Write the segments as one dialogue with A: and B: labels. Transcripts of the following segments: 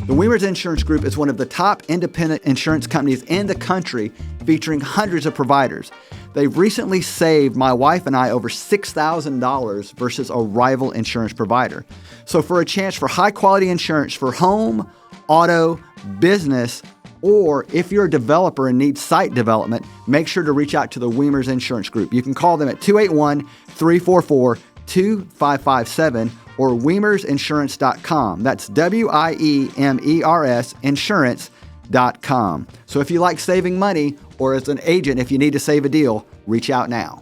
A: The Wever's Insurance Group is one of the top independent insurance companies in the country, featuring hundreds of providers. They've recently saved my wife and I over $6,000 versus a rival insurance provider. So for a chance for high-quality insurance for home, auto, business, or if you're a developer and need site development, make sure to reach out to the Wever's Insurance Group. You can call them at 281-344-2557 or wemersinsurance.com. That's WIEMERS insurance.com. So if you like saving money, or as an agent, if you need to save a deal, reach out now.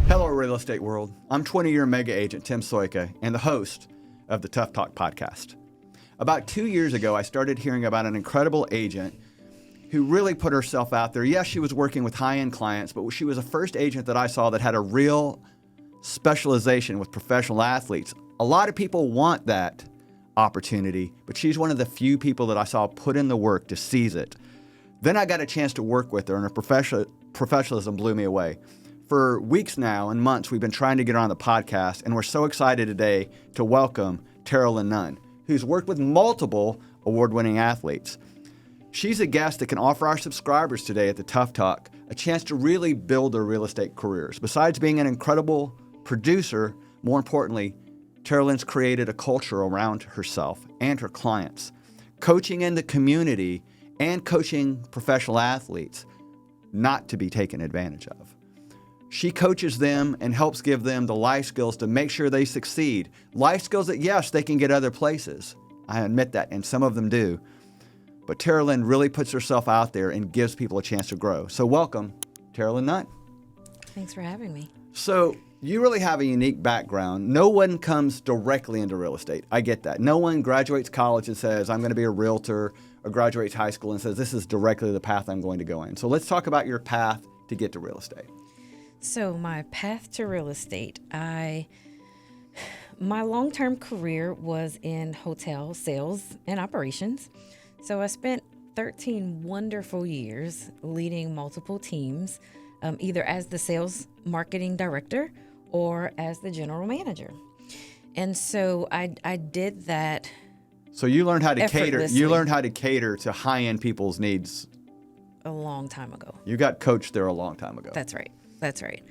A: Hello, real estate world. I'm 20-year mega agent Tim Soika and the host of the Tough Talk podcast. About 2 years ago, I started hearing about an incredible agent who really put herself out there. Yes, she was working with high-end clients, but she was the first agent that I saw that had a real specialization with professional athletes. A lot of people want that opportunity, but she's one of the few people that I saw put in the work to seize it. Then I got a chance to work with her, and her professionalism blew me away. For weeks now and months, we've been trying to get her on the podcast, and we're so excited today to welcome Terrolyn Nunn, who's worked with multiple award-winning athletes. She's a guest that can offer our subscribers today at the Tough Talk a chance to really build their real estate careers. Besides being an incredible producer, more importantly, Terrolyn's created a culture around herself and her clients, coaching in the community and coaching professional athletes not to be taken advantage of. She coaches them and helps give them the life skills to make sure they succeed. Life skills that, yes, they can get other places. I admit that, and some of them do. But Terrolyn really puts herself out there and gives people a chance to grow. So welcome, Terrolyn Nunn.
B: Thanks for having me.
A: So you really have a unique background. No one comes directly into real estate. I get that. No one graduates college and says, I'm going to be a realtor, or graduates high school and says, this is directly the path I'm going to go in. So let's talk about your path to get to real estate.
B: So my path to real estate, my long-term career was in hotel sales and operations. So I spent 13 wonderful years leading multiple teams, either as the sales marketing director or as the general manager. And so I did that. So
A: you learned how to cater. You learned how to cater to high-end people's needs
B: a long time ago.
A: You got coached there a long time ago.
B: That's right. That's right.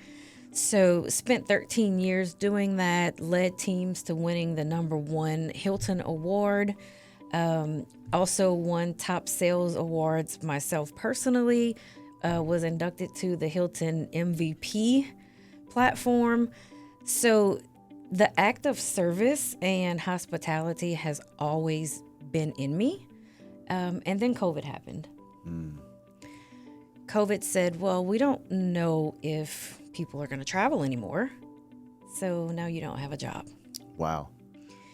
B: So spent 13 years doing that, led teams to winning the #1 Hilton Award. Also won top sales awards myself personally, was inducted to the Hilton MVP platform. So the act of service and hospitality has always been in me. And then COVID happened. COVID said, well, we don't know if people are going to travel anymore. So now you don't have a job.
A: Wow.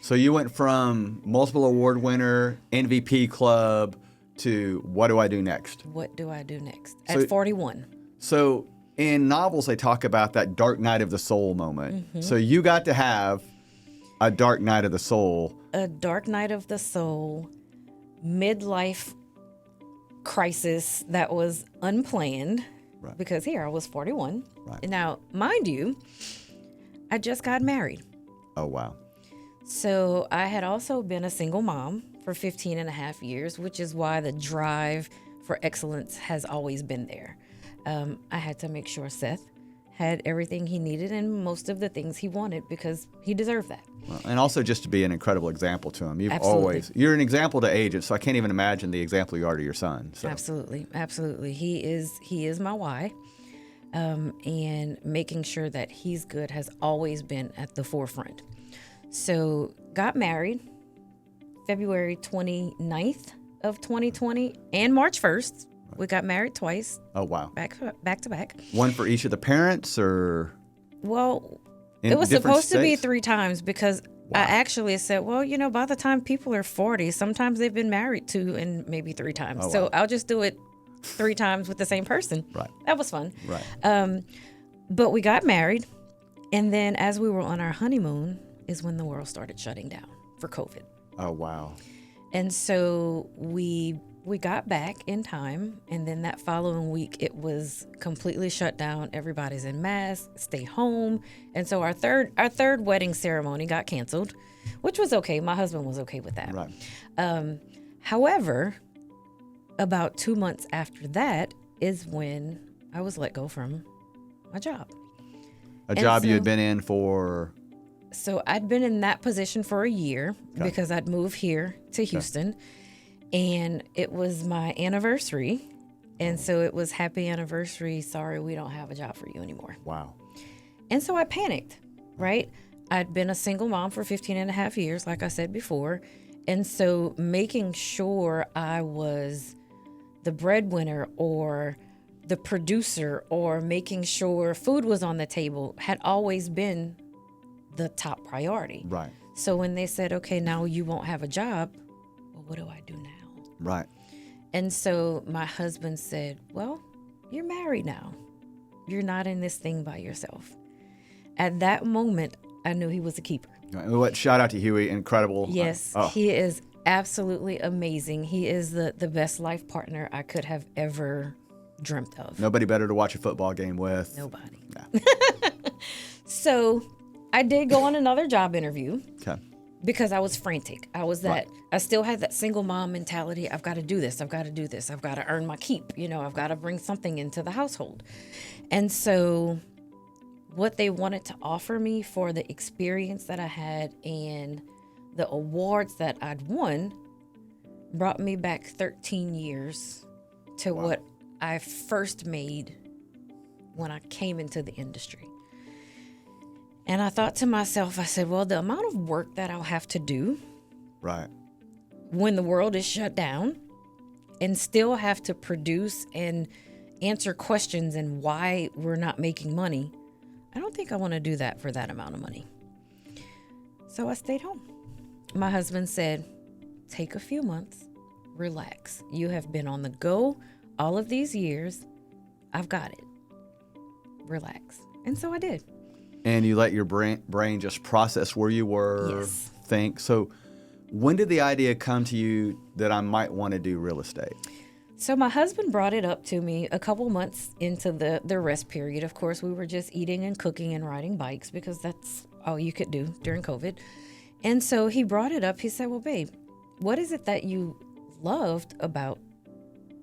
A: So you went from multiple award winner, MVP club, to what do I do next?
B: What do I do next? At 41.
A: So in novels, they talk about that dark night of the soul moment. Mm-hmm. So you got to have a dark night of the soul.
B: A dark night of the soul, midlife crisis that was unplanned. Right. Because here I was 41. Right. Now, mind you, I just got married.
A: Oh, wow.
B: So I had also been a single mom for 15 and a half years, which is why the drive for excellence has always been there. I had to make sure Seth had everything he needed and most of the things he wanted because he deserved that.
A: Well, and also just to be an incredible example to him.
B: You're
A: an example to agents, so I can't even imagine the example you are to your son. So.
B: Absolutely. He is my why. And making sure that he's good has always been at the forefront. So got married February 29th of 2020 and March 1st. Right. We got married twice.
A: Oh, wow.
B: Back to back.
A: One for each of the parents or?
B: Well, it was supposed to be 3 times because I actually said, well, by the time people are 40, sometimes they've been married 2 and maybe 3 times. Oh, so wow. I'll just do it 3 times with the same person.
A: Right.
B: That was fun.
A: Right.
B: But we got married. And then as we were on our honeymoon is when the world started shutting down for COVID.
A: Oh, wow.
B: And so we got back in time. And then that following week, it was completely shut down. Everybody's in masks, stay home. And so our third wedding ceremony got canceled. which was okay. My husband was okay with that.
A: Right.
B: However, about 2 months after that is when I was let go from my job.
A: A job you had been in for?
B: So I'd been in that position for a year because I'd moved here to Houston, and it was my anniversary. And so it was happy anniversary. Sorry, we don't have a job for you anymore.
A: Wow.
B: And so I panicked, right? I'd been a single mom for 15 and a half years, like I said before. And so making sure I was the breadwinner or the producer or making sure food was on the table had always been the top priority.
A: Right.
B: So when they said, okay, now you won't have a job, well, what do I do now?
A: Right.
B: And so my husband said, well, you're married now. You're not in this thing by yourself. At that moment, I knew he was a keeper.
A: What? Shout out to Huey. Incredible.
B: Yes, he is absolutely amazing. He is the best life partner I could have ever dreamt of.
A: Nobody better to watch a football game with.
B: Nobody.
A: Yeah.
B: So I did go on another job interview.
A: Okay.
B: Because I was frantic. I still had that single mom mentality. I've got to do this. I've got to do this. I've got to earn my keep. I've got to bring something into the household. And so what they wanted to offer me for the experience that I had and the awards that I'd won brought me back 13 years to what I first made when I came into the industry. And I thought to myself, I said, well, the amount of work that I'll have to do
A: Right.
B: when the world is shut down and still have to produce and answer questions and why we're not making money, I don't think I want to do that for that amount of money. So I stayed home. My husband said, take a few months, relax. You have been on the go all of these years. I've got it. Relax. And so I did.
A: And you let your brain just process where you were,
B: Yes.
A: think. So when did the idea come to you that I might want to do real estate?
B: So my husband brought it up to me a couple months into the rest period. Of course, we were just eating and cooking and riding bikes because that's all you could do during COVID. And so he brought it up. He said, well, babe, what is it that you loved about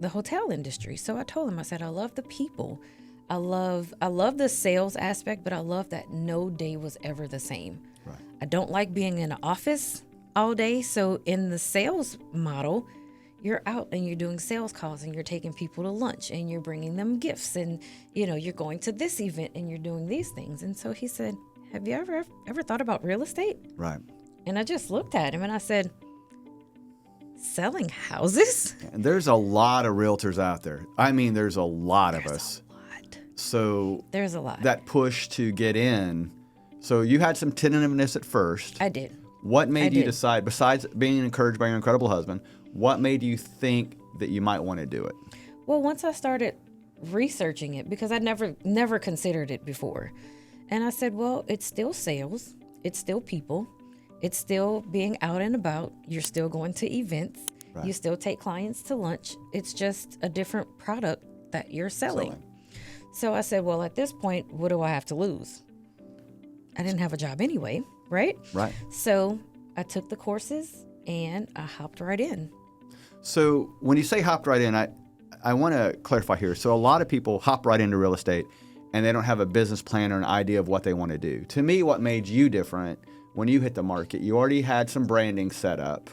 B: the hotel industry? So I told him, I said, I love the people. I love the sales aspect, but I love that no day was ever the same.
A: Right.
B: I don't like being in an office all day. So in the sales model, you're out and you're doing sales calls and you're taking people to lunch and you're bringing them gifts and, you're going to this event and you're doing these things. And so he said, have you ever thought about real estate?
A: Right.
B: And I just looked at him and I said, selling houses?
A: And there's a lot of realtors out there. I mean, there's a lot of us. So
B: There's a lot.
A: That push to get in. So you had some tentativeness at first.
B: I did.
A: What made you
B: did.
A: decide, besides being encouraged by your incredible husband, what made you think that you might want to do it?
B: Well, once I started researching it, because I'd never considered it before. And I said, well, it's still sales. It's still people. It's still being out and about. You're still going to events.
A: Right.
B: You still take clients to lunch. It's just a different product that you're selling. So I said, well, at this point, what do I have to lose? I didn't have a job anyway, right?
A: Right.
B: So I took the courses and I hopped right in.
A: So when you say hopped right in, I want to clarify here. So a lot of people hop right into real estate and they don't have a business plan or an idea of what they want to do. To me, what made you different when you hit the market, you already had some branding set up.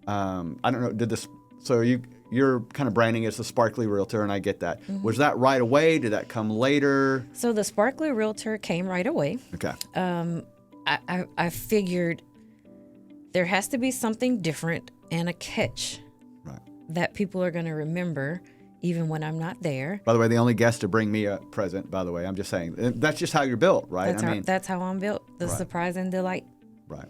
A: I don't know, so you're kind of branding as a sparkly realtor, and I get that. Mm-hmm. Was that right away? Did that come later?
B: So the sparkly realtor came right away.
A: Okay.
B: I figured there has to be something different and a catch that people are going to remember even when I'm not there.
A: By the way, the only guest to bring me a present, by the way, I'm just saying. That's just how you're built, right?
B: That's how I'm built. The surprise and delight.
A: Right.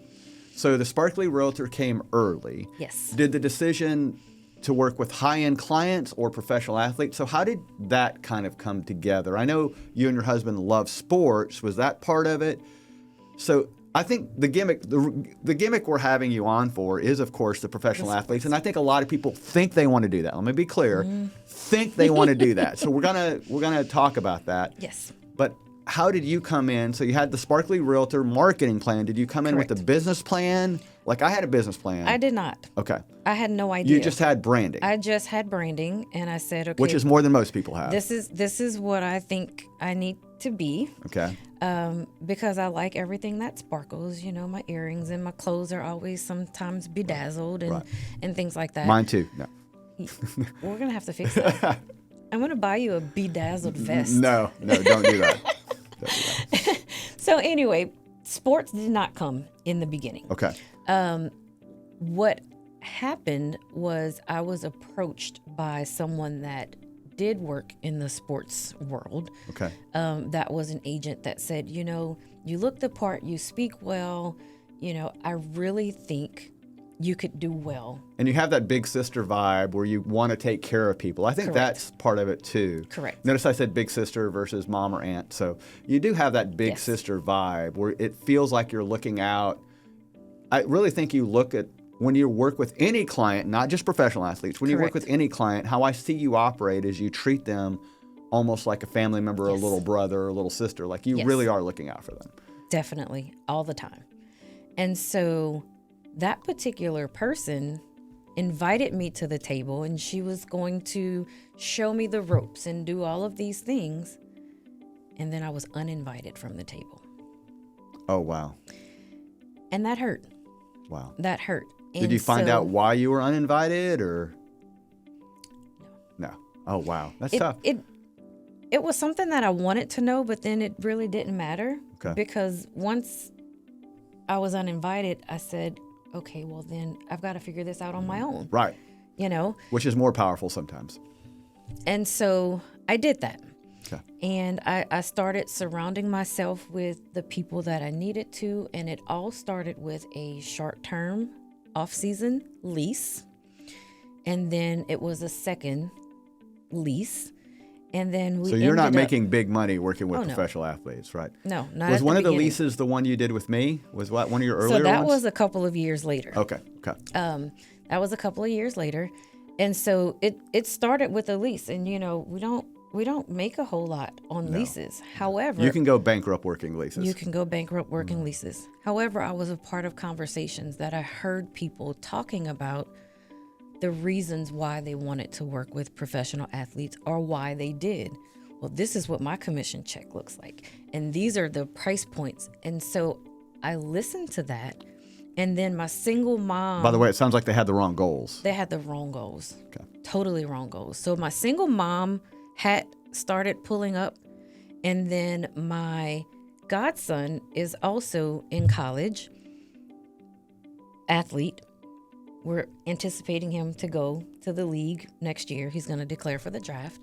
A: So the sparkly realtor came early.
B: Yes.
A: Did the decision to work with high-end clients or professional athletes? So how did that kind of come together? I know you and your husband love sports. Was that part of it? So I think the gimmick we're having you on for is, of course, the professional athletes, and I think a lot of people think they want to do that. Let me be clear: think they want to do that. So we're gonna talk about that.
B: Yes.
A: But how did you come in? So you had the Sparkly Realtor marketing plan. Did you come in with
B: Correct.
A: a business plan? Like I had a business plan.
B: I did not.
A: Okay.
B: I had no idea.
A: You just had branding.
B: I just had branding, and I said, okay,
A: which is more than most people have.
B: this is what I think I need to be.
A: Okay.
B: Because I like everything that sparkles. My earrings and my clothes are always sometimes bedazzled and things like that.
A: Mine too. No.
B: We're gonna have to fix that. I'm gonna buy you a bedazzled vest.
A: No, don't do that. Don't do that.
B: So anyway, sports did not come in the beginning.
A: Okay.
B: What happened was I was approached by someone that did work in the sports world.
A: Okay.
B: That was an agent that said, you look the part, you speak well, I really think you could do well.
A: And you have that big sister vibe where you want to take care of people. I think that's part of it too.
B: Correct.
A: Notice I said big sister versus mom or aunt. So you do have that big sister vibe where it feels like you're looking out. I really think you look at, when you work with any client, not just professional athletes, when you work with any client, how I see you operate is you treat them almost like a family member, a little brother, or a little sister. Like you really are looking out for them.
B: Definitely, all the time. And so that particular person invited me to the table, and she was going to show me the ropes and do all of these things. And then I was uninvited from the table.
A: Oh, wow.
B: And that hurt.
A: Wow.
B: That hurt.
A: Did you find out why you were uninvited or? No. Oh, wow. That's tough.
B: It was something that I wanted to know, but then it really didn't matter.
A: Okay.
B: Because once I was uninvited, I said, okay, well then I've got to figure this out on my own.
A: Right.
B: Which
A: is more powerful sometimes.
B: And so I did that.
A: Okay.
B: And I started surrounding myself with the people that I needed to. And it all started with a short-term off-season lease. And then it was a second lease. And then we
A: So you're not making big money working with professional athletes, right?
B: No, not
A: Was
B: at
A: one
B: the
A: of the
B: beginning.
A: leases the one you did with me? Was what one of your earlier ones?
B: So that was a couple of years later.
A: Okay.
B: That was a couple of years later. And so it started with a lease. And, we don't make a whole lot on leases. However,
A: you can go bankrupt working leases.
B: You can go bankrupt working leases. However, I was a part of conversations that I heard people talking about the reasons why they wanted to work with professional athletes or why they did. Well, this is what my commission check looks like. And these are the price points. And so I listened to that. And then my single mom.
A: By the way, it sounds like they had the wrong goals.
B: They had the wrong goals.
A: Okay.
B: Totally wrong goals. So my single mom had started pulling up. And then my godson is also in college, athlete. We're anticipating him to go to the league next year. He's going to declare for the draft.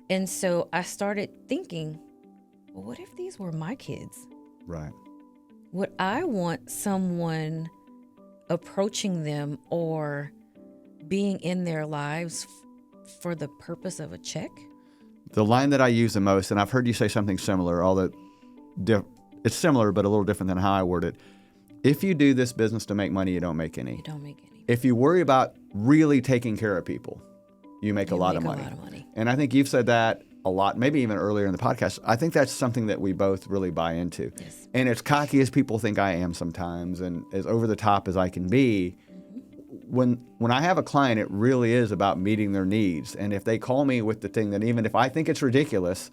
B: And so I started thinking, well, what if these were my kids?
A: Right.
B: Would I want someone approaching them or being in their lives for the purpose of a check?
A: The line that I use the most, and I've heard you say something similar, although it's similar but a little different than how I word it. If you do this business to make money, you don't make any.
B: You don't make any.
A: If you worry about really taking care of people, you make a lot of money. And I think you've said that a lot, maybe even earlier in the podcast. I think that's something that we both really buy into.
B: Yes.
A: And as cocky as people think I am sometimes and as over the top as I can be, when I have a client, it really is about meeting their needs. And if they call me with the thing that even if I think it's ridiculous,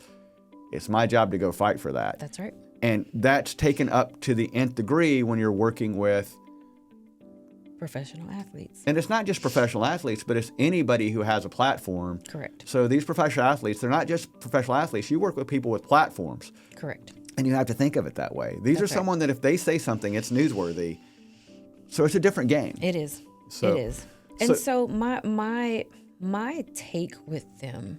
A: it's my job to go fight for that.
B: That's right.
A: And that's taken up to the nth degree when you're working with
B: professional athletes.
A: And it's not just professional athletes, but it's anybody who has a platform.
B: Correct.
A: So these professional athletes, they're not just professional athletes. You work with people with platforms.
B: Correct.
A: And you have to think of it that way. These are someone that if they say something, it's newsworthy. So it's a different game.
B: It is. It is. And so my take with them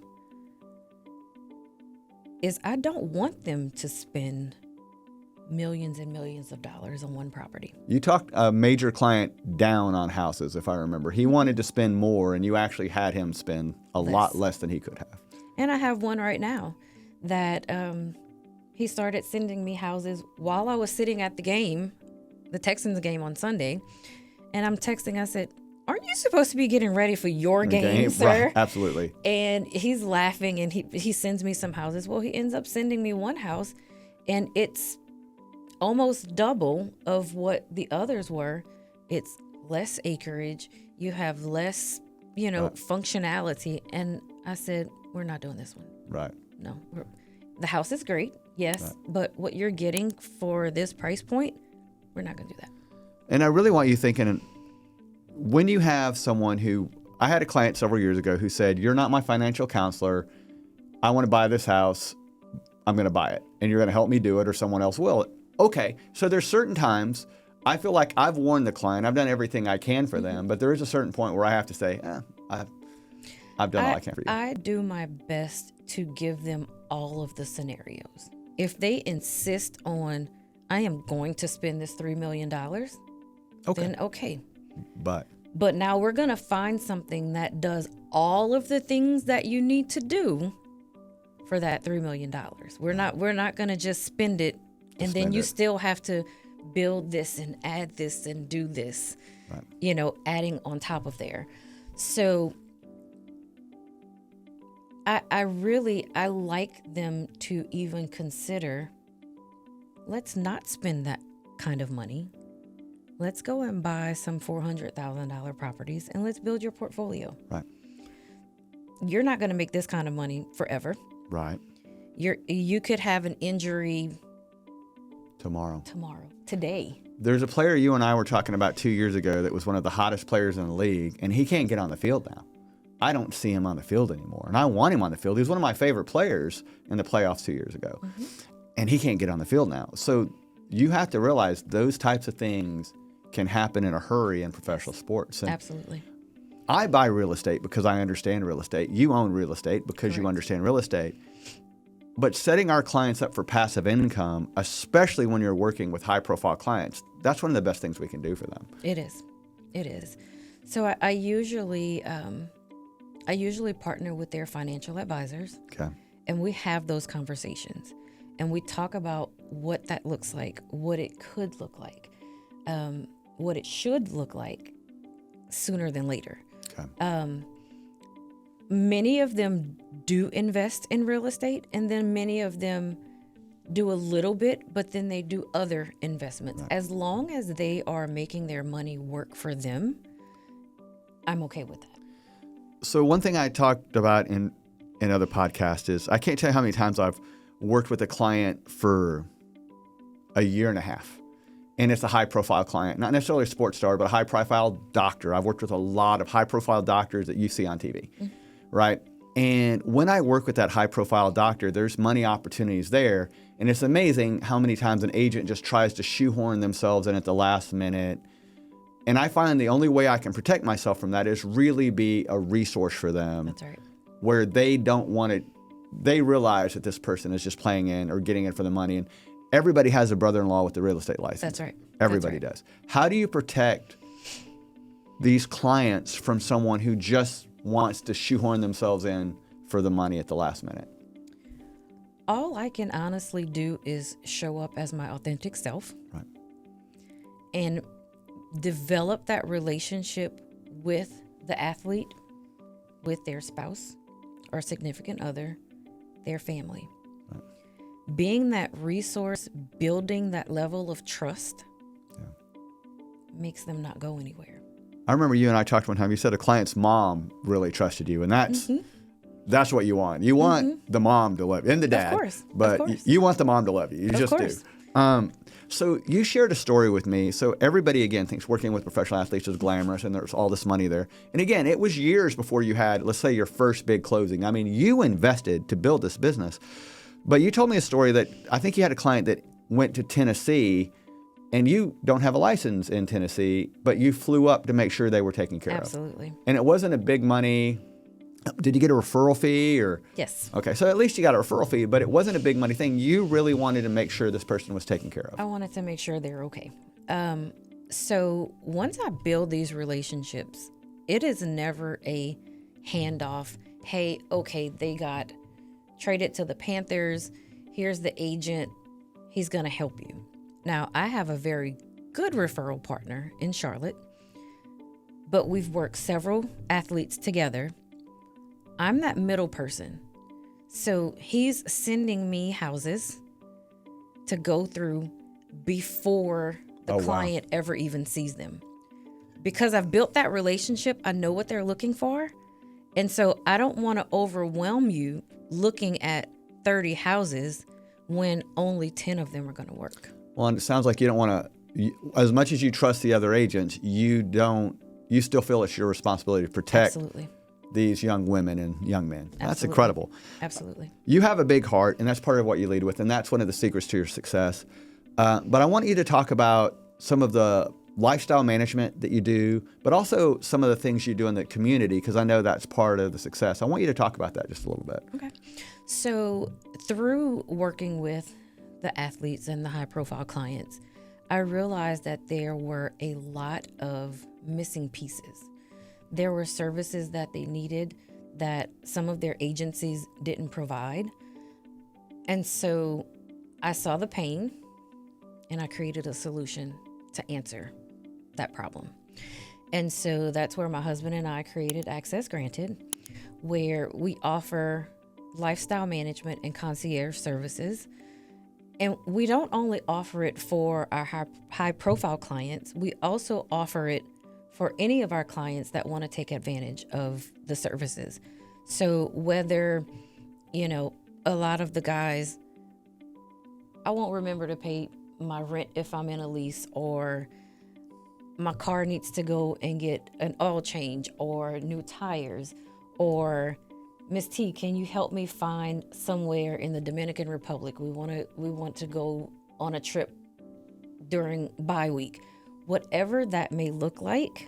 B: is I don't want them to spend millions and millions of dollars on one property.
A: You talked a major client down on houses, if I remember. He wanted to spend more, and you actually had him spend a lot less than he could have.
B: And I have one right now that he started sending me houses while I was sitting at the game, the Texans game on Sunday. And I'm texting, I said, aren't you supposed to be getting ready for your game, sir?
A: Right, absolutely.
B: And he's laughing, and he sends me some houses. Well, he ends up sending me one house, And it's almost double of what the others were. It's less acreage. You have less, functionality. And I said, we're not doing this one.
A: Right.
B: No. The house is great, yes,
A: Right.
B: but what you're getting for this price point, we're not going to do that.
A: And I really want you thinking, when you have someone who, I had a client several years ago who said, you're not my financial counselor. I want to buy this house. I'm going to buy it. And you're going to help me do it, or someone else will. Okay. So there's certain times I feel like I've warned the client. I've done everything I can for them. But there is a certain point where I have to say, I've done all I can for you.
B: I do my best to give them all of the scenarios. If they insist on, I am going to spend this $3 million, then okay. But now we're going to find something that does all of the things that you need to do for that $3 million. We're not going to just spend it, and then you still have to build this and add this and do this, right. Adding on top of there. So I like them to even consider, let's not spend that kind of money. Let's go and buy some $400,000 properties and let's build your portfolio.
A: Right.
B: You're not going to make this kind of money forever.
A: Right.
B: You could have an injury today.
A: There's a player you and I were talking about 2 years ago that was one of the hottest players in the league, and he can't get on the field now. I don't see him on the field anymore, and I want him on the field. He was one of my favorite players in the playoffs 2 years ago, and he can't get on the field now. So you have to realize those types of things can happen in a hurry in professional sports. And
B: absolutely.
A: I buy real estate because I understand real estate. You own real estate because you understand real estate. But setting our clients up for passive income, especially when you're working with high-profile clients, that's one of the best things we can do for them.
B: It is. So I usually partner with their financial advisors.
A: Okay.
B: And we have those conversations. And we talk about what that looks like, what it could look like, what it should look like sooner than later. Okay. Many of them do invest in real estate, and then many of them do a little bit, but then they do other investments. Right. As long as they are making their money work for them, I'm okay with that.
A: So one thing I talked about in other podcasts is, I can't tell you how many times I've worked with a client for a year and a half. And it's a high-profile client, not necessarily a sports star, but a high-profile doctor. I've worked with a lot of high-profile doctors that you see on TV, right? And when I work with that high-profile doctor, there's money opportunities there. And it's amazing how many times an agent just tries to shoehorn themselves in at the last minute. And I find the only way I can protect myself from that is really be a resource for them.
B: That's right.
A: Where they don't want it. They realize that this person is just playing in or getting in for the money. And everybody has a brother-in-law with the real estate license.
B: That's right.
A: Everybody does. How do you protect these clients from someone who just wants to shoehorn themselves in for the money at the last minute?
B: All I can honestly do is show up as my authentic self.
A: Right.
B: And develop that relationship with the athlete, with their spouse or significant other, their family. Right. Being that resource, building that level of trust makes them not go anywhere.
A: I remember you and I talked one time. You said a client's mom really trusted you, and that's what you want. You want the mom to love you, and the dad.
B: Of course.
A: But you want the mom to love you. You just do. So you shared a story with me. So everybody, again, thinks working with professional athletes is glamorous and there's all this money there. And again, it was years before you had, let's say, your first big closing. I mean, you invested to build this business. But you told me a story that I think you had a client that went to Tennessee, and you don't have a license in Tennessee, but you flew up to make sure they were taken care of.
B: Absolutely.
A: And it wasn't a big money. Did you get a referral fee or?
B: Yes.
A: Okay, so at least you got a referral fee, but it wasn't a big money thing. You really wanted to make sure this person was taken care of.
B: I wanted to make sure they're okay. So once I build these relationships, it is never a handoff. Hey, okay, they got traded to the Panthers. Here's the agent. He's going to help you. Now, I have a very good referral partner in Charlotte, but we've worked several athletes together. I'm that middle person. So he's sending me houses to go through before the
A: Oh, wow.
B: client ever even sees them. Because I've built that relationship, I know what they're looking for. And so I don't want to overwhelm you looking at 30 houses when only 10 of them are going to work.
A: Well, and it sounds like you don't want to, as much as you trust the other agents, you still feel it's your responsibility to protect
B: Absolutely.
A: these young women and young men. That's
B: Absolutely.
A: incredible.
B: Absolutely.
A: You have a big heart, and that's part of what you lead with, and that's one of the secrets to your success. But I want you to talk about some of the lifestyle management that you do, but also some of the things you do in the community, because I know that's part of the success. I want you to talk about that just a little bit.
B: Okay. So through working with the athletes and the high profile clients, I realized that there were a lot of missing pieces. There were services that they needed that some of their agencies didn't provide. And so I saw the pain and I created a solution to answer that problem. And so that's where my husband and I created Access Granted, where we offer lifestyle management and concierge services. And we don't only offer it for our high profile clients, we also offer it for any of our clients that want to take advantage of the services. So whether, a lot of the guys, I won't remember to pay my rent if I'm in a lease, or my car needs to go and get an oil change or new tires, or Miss T, can you help me find somewhere in the Dominican Republic? We want to go on a trip during bye week. Whatever that may look like,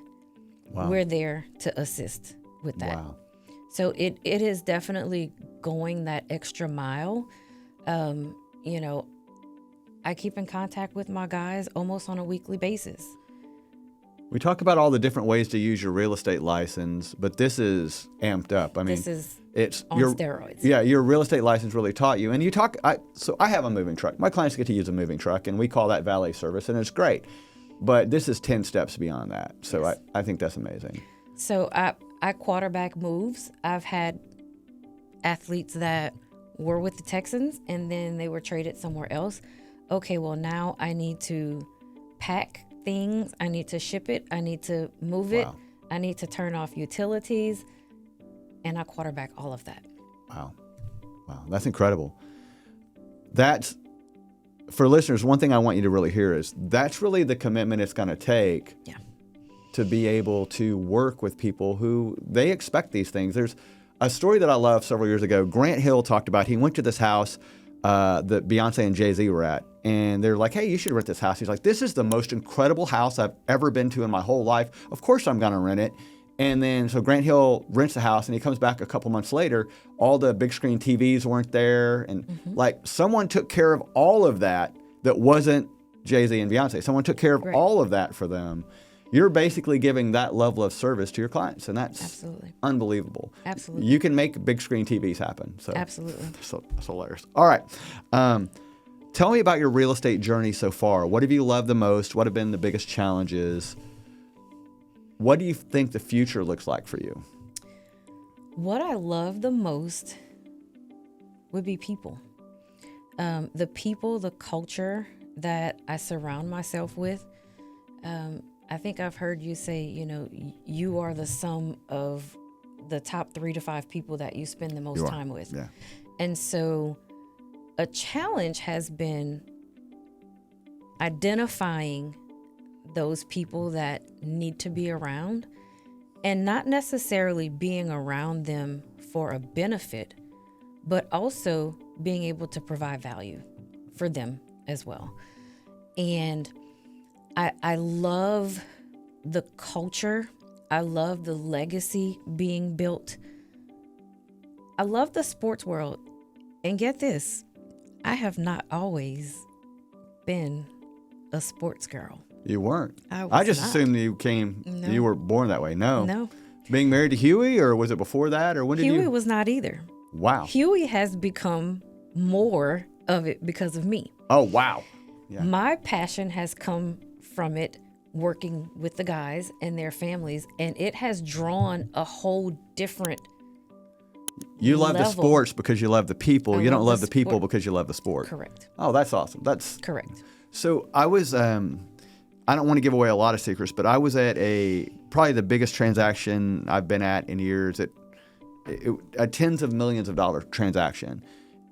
A: Wow.
B: we're there to assist with that.
A: Wow.
B: So it is definitely going that extra mile. I keep in contact with my guys almost on a weekly basis.
A: We talk about all the different ways to use your real estate license, but this is amped up. I mean, it's
B: on steroids.
A: Yeah, your real estate license really taught you. And so I have a moving truck. My clients get to use a moving truck, and we call that valet service, and it's great. But this is 10 steps beyond that. So yes. I think that's amazing.
B: So I quarterback moves. I've had athletes that were with the Texans, and then they were traded somewhere else. Okay, well, now I need to pack things. I need to ship it. I need to move it.
A: Wow.
B: I need to turn off utilities. And I quarterback all of that.
A: Wow. That's incredible. That's, for listeners, one thing I want you to really hear is that's really the commitment it's going to take to be able to work with people who they expect these things. There's a story that I love several years ago. Grant Hill talked about, he went to this house that Beyonce and Jay-Z were at, and they're like, hey, you should rent this house. He's like, this is the most incredible house I've ever been to in my whole life. Of course I'm going to rent it. And then, so Grant Hill rents the house, and he comes back a couple months later. All the big screen TVs weren't there. And like someone took care of all of that wasn't Jay-Z and Beyonce. Someone took care of all of that for them. You're basically giving that level of service to your clients, and that's
B: Absolutely.
A: Unbelievable.
B: Absolutely.
A: You can make big screen TVs happen. So
B: Absolutely.
A: That's hilarious. All right. Tell me about your real estate journey so far. What have you loved the most? What have been the biggest challenges? What do you think the future looks like for you?
B: What I love the most would be people. The people, the culture that I surround myself with. I think I've heard you say, you are the sum of the top 3 to 5 people that you spend the most time with.
A: Yeah.
B: And so a challenge has been identifying those people that need to be around, and not necessarily being around them for a benefit, but also being able to provide value for them as well. And I love the culture. I love the legacy being built. I love the sports world. And get this, I have not always been a sports girl.
A: You weren't.
B: I
A: just
B: not.
A: assumed you were born that way. No. Being married to Huey, or was it before that, or when did
B: Huey was not either.
A: Wow.
B: Huey has become more of it because of me.
A: Oh, wow. Yeah.
B: My passion has come from it working with the guys and their families, and it has drawn a whole different
A: You love the
B: level.
A: sports because you love the people. You don't love the people
B: sport.
A: because you love the sport.
B: Correct.
A: Oh, that's awesome. That's
B: Correct.
A: So I was, I don't want to give away a lot of secrets, but I was at probably the biggest transaction I've been at in years, a tens of millions of dollar transaction.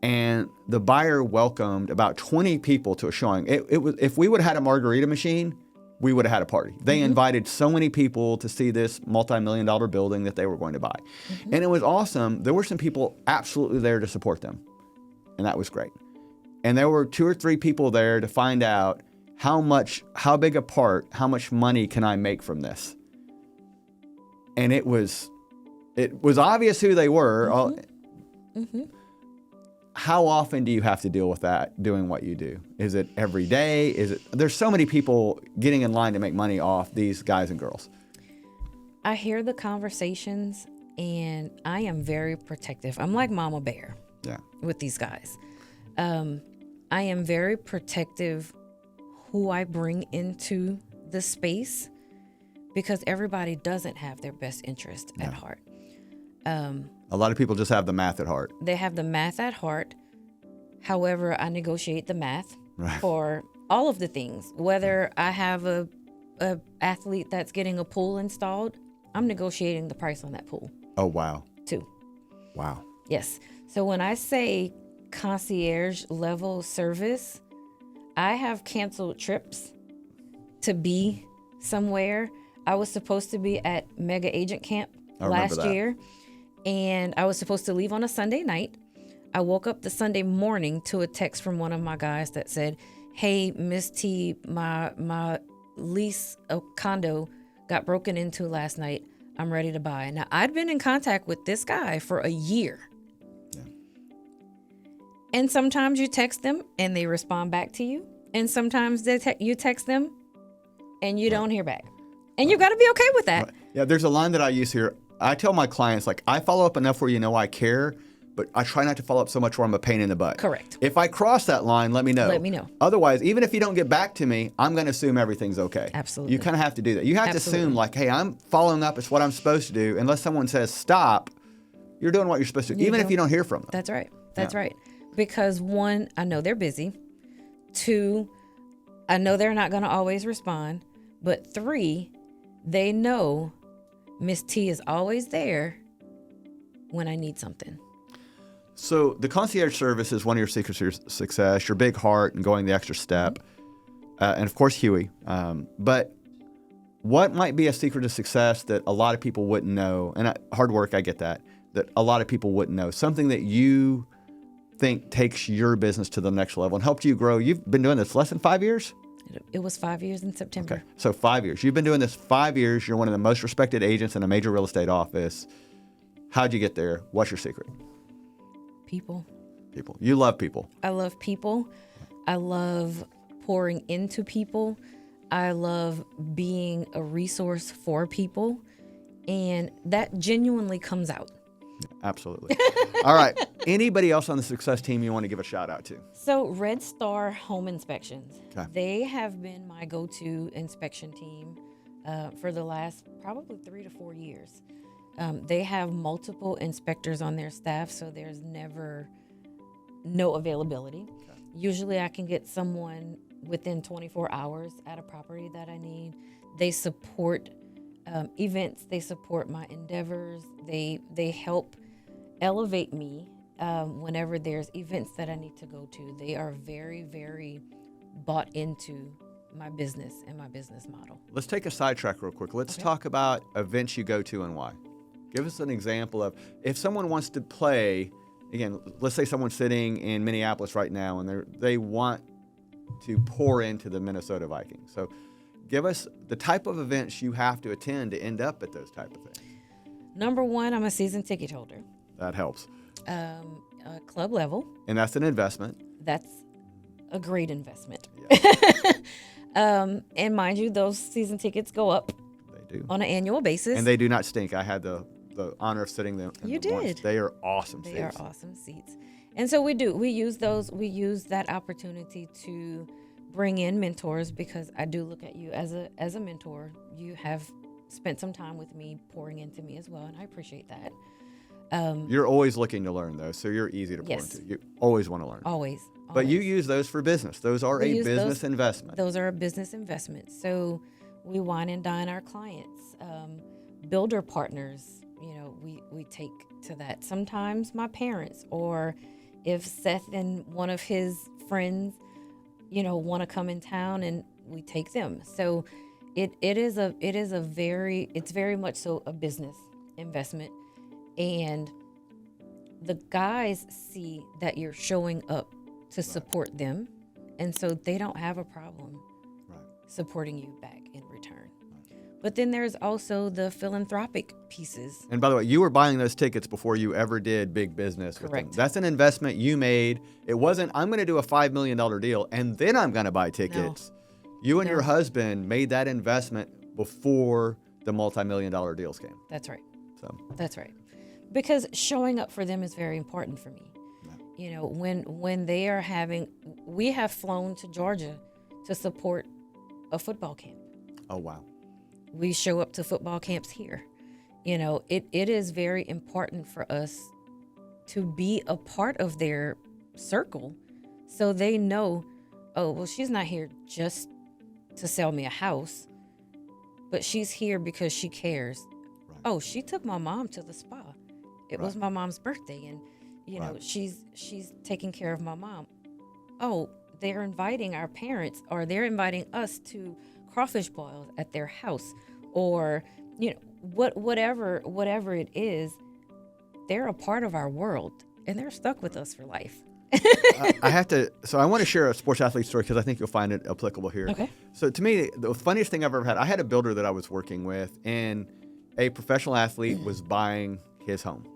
A: And the buyer welcomed about 20 people to a showing. It was, if we would have had a margarita machine, we would have had a party. They invited so many people to see this multi-million-dollar building that they were going to buy. And it was awesome. There were some people absolutely there to support them. And that was great. And there were 2 or 3 people there to find out how big a part, how much money can I make from this? And it was obvious who they were. How often do you have to deal with that doing what you do? Is it every day? There's so many people getting in line to make money off these guys and girls.
B: I hear the conversations and I am very protective. I'm like Mama Bear with these guys. I am very protective who I bring into the space because everybody doesn't have their best interest at heart.
A: A lot of people just have the math at heart.
B: They have the math at heart. However, I negotiate the math for all of the things. Whether I have a athlete that's getting a pool installed, I'm negotiating the price on that pool.
A: Oh, wow.
B: Too.
A: Wow.
B: Yes. So when I say concierge level service, I have canceled trips to be somewhere. I was supposed to be at Mega Agent Camp last year, and I was supposed to leave on a Sunday night. I woke up the Sunday morning to a text from one of my guys that said, "Hey, Miss T, my lease condo got broken into last night. I'm ready to buy." Now, I'd been in contact with this guy for a year. And sometimes you text them and they respond back to you. And sometimes you text them and you don't hear back. And you've got to be okay with that.
A: Yeah, there's a line that I use here. I tell my clients, like, I follow up enough where you know I care, but I try not to follow up so much where I'm a pain in the butt.
B: Correct.
A: If I cross that line, let me know.
B: Let me know.
A: Otherwise, even if you don't get back to me, I'm going to assume everything's okay.
B: Absolutely.
A: You kind of have to do that. You have to assume, like, hey, I'm following up. It's what I'm supposed to do. Unless someone says stop, you're doing what you're supposed to do, even if you don't hear from them.
B: That's right. That's right. Because 1, I know they're busy. 2, I know they're not going to always respond. But 3, they know Miss T is always there when I need something.
A: So the concierge service is one of your secrets to your success, your big heart and going the extra step. And of course, Huey. But what might be a secret to success that a lot of people wouldn't know? And hard work, I get that a lot of people wouldn't know. Something that you think takes your business to the next level and helped you grow. You've been doing this less than 5 years?
B: It was 5 years in September.
A: Okay, so 5 years. You've been doing this 5 years. You're one of the most respected agents in a major real estate office. How'd you get there? What's your secret?
B: People.
A: People. You love people.
B: I love people. I love pouring into people. I love being a resource for people. And that genuinely comes out.
A: Absolutely. All right. Anybody else on the success team you want to give a shout out to?
B: So Red Star Home Inspections.
A: Okay.
B: They have been my go-to inspection team for the last probably 3 to 4 years. They have multiple inspectors on their staff, so there's never no availability. Okay. Usually I can get someone within 24 hours at a property that I need. They support events. They support my endeavors. They help elevate me whenever there's events that I need to go to. They are very, very bought into my business and my business model.
A: Let's take a sidetrack real quick. Let's talk about events you go to and why. Give us an example of if someone wants to play, again, let's say someone's sitting in Minneapolis right now and they want to pour into the Minnesota Vikings. So give us the type of events you have to attend to end up at those type of things.
B: Number 1, I'm a season ticket holder.
A: That helps.
B: Club level.
A: And that's an investment.
B: That's a great investment.
A: Yeah.
B: And mind you, those season tickets go up.
A: They do.
B: On an annual basis.
A: And they do not stink. I had the honor of sitting there.
B: You did.
A: Once. They are awesome seats.
B: They are awesome seats. And so we do. We use those. We use that opportunity to bring in mentors because I do look at you as a mentor. You have spent some time with me pouring into me as well, and I appreciate that.
A: You're always looking to learn, though, so you're easy to pour
B: Yes.
A: into. You always want to learn.
B: Always.
A: But you
B: always.
A: use those for business. Those are
B: We
A: a
B: use
A: business
B: those-
A: investment.
B: Those are a business investment. So we wine and dine our clients. Builder partners, we take to that. Sometimes my parents, or if Seth and one of his friends, want to come in town, and we take them. So it's very much so a business investment. And the guys see that you're showing up to support them, and so they don't have a problem supporting you back in return. But then there's also the philanthropic pieces.
A: And by the way, you were buying those tickets before you ever did big business with them.
B: Correct.
A: That's an investment you made. It wasn't, I'm going to do a $5 million deal and then I'm going to buy tickets. You and your husband made that investment before the multi-million-dollar deals came.
B: That's right.
A: So
B: That's right. Because showing up for them is very important for me. When they are we have flown to Georgia to support a football camp.
A: Oh, wow.
B: We show up to football camps here. It is very important for us to be a part of their circle, so they know, oh, well, she's not here just to sell me a house, but she's here because she cares.
A: Right.
B: Oh, she took my mom to the spa. It was my mom's birthday, and she's taking care of my mom. Oh, they're inviting our parents, or they're inviting us to crawfish boils at their house, or whatever it is. They're a part of our world, and they're stuck with us for life.
A: I want to share a sports athlete story because I think you'll find it applicable here.
B: Okay.
A: So to me, the funniest thing I've ever had, I had a builder that I was working with, and a professional athlete was buying his home.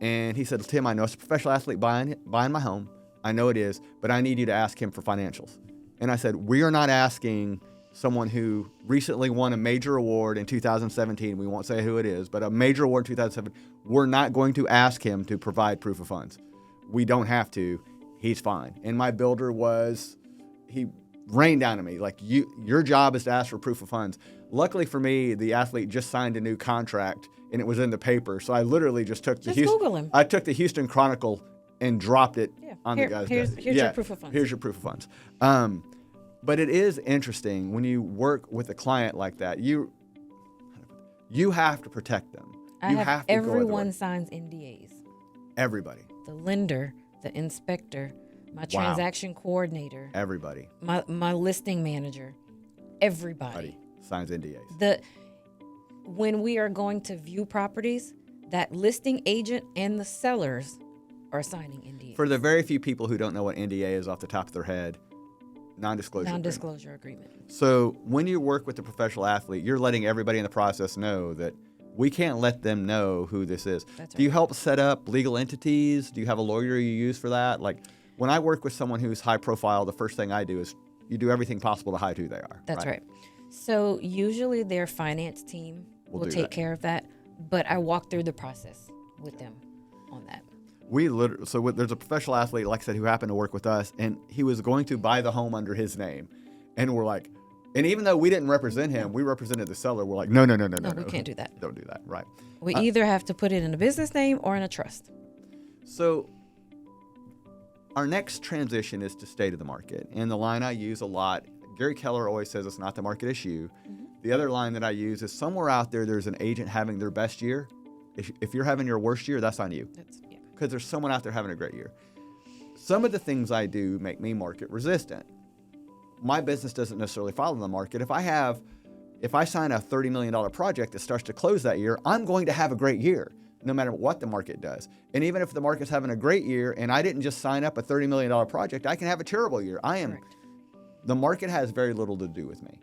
A: And he said, Tim, I know it's a professional athlete buying my home. I know it is, but I need you to ask him for financials. And I said, we are not asking someone who recently won a major award in 2017. We won't say who it is, but a major award in 2007. We're not going to ask him to provide proof of funds. We don't have to. He's fine. And my builder he rained down on me, like, your job is to ask for proof of funds. Luckily for me, the athlete just signed a new contract and it was in the paper. So I literally just took
B: Google him.
A: I took the Houston Chronicle and dropped it on the guy's
B: here's
A: desk.
B: your proof of funds.
A: Here's your proof of funds. But it is interesting when you work with a client like that, you have to protect them.
B: Everyone signs NDAs.
A: Everybody.
B: The lender, the inspector, my transaction coordinator,
A: everybody,
B: my listing manager, everybody
A: signs NDAs.
B: When we are going to view properties, that listing agent and the sellers are signing NDAs.
A: For the very few people who don't know what NDA is off the top of their head, non-disclosure
B: agreement.
A: So when you work with a professional athlete, you're letting everybody in the process know that we can't let them know who this is.
B: That's
A: Do you
B: right.
A: help set up legal entities? Do you have a lawyer you use for that? Like, when I work with someone who's high profile, the first thing I do is you do everything possible to hide who they are.
B: That's right. So usually their finance team will take care of that, but I walk through the process with them on that.
A: There's a professional athlete, like I said, who happened to work with us, and he was going to buy the home under his name. And we're like, and even though we didn't represent him, we represented the seller. We're like, no,
B: we can't do that.
A: Don't do that. Right.
B: We either have to put it in a business name or in a trust.
A: So our next transition is to state of the market. And the line I use a lot, Gary Keller always says it's not the market issue. Mm-hmm. The other line that I use is somewhere out there's an agent having their best year. If you're having your worst year, that's on you. Because there's someone out there having a great year. Some of the things I do make me market resistant. My business doesn't necessarily follow the market. If I sign a $30 million project that starts to close that year, I'm going to have a great year, no matter what the market does. And even if the market's having a great year and I didn't just sign up a $30 million project, I can have a terrible year.
B: Correct.
A: The market has very little to do with me.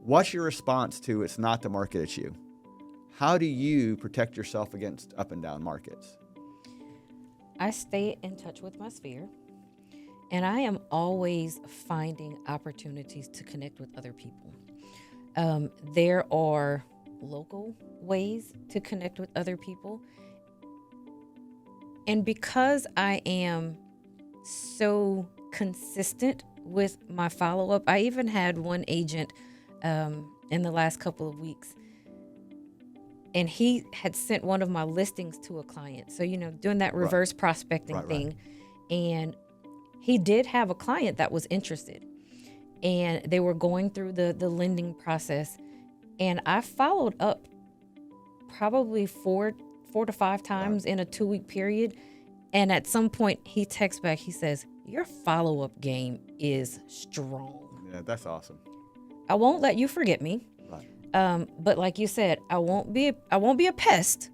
A: What's your response to it's not the market, it's you? How do you protect yourself against up and down markets?
B: I stay in touch with my sphere, and I am always finding opportunities to connect with other people. There are local ways to connect with other people. And because I am so consistent with my follow-up, I even had one agent in the last couple of weeks and he had sent one of my listings to a client. So, doing that reverse prospecting
A: Right.
B: thing. And he did have a client that was interested, and they were going through the lending process. And I followed up probably four to five times in a 2-week period. And at some point he texts back, he says, "Your follow-up game is strong.
A: Yeah, that's awesome.
B: I won't let you forget me.
A: Right.
B: But like you said, I won't be a pest,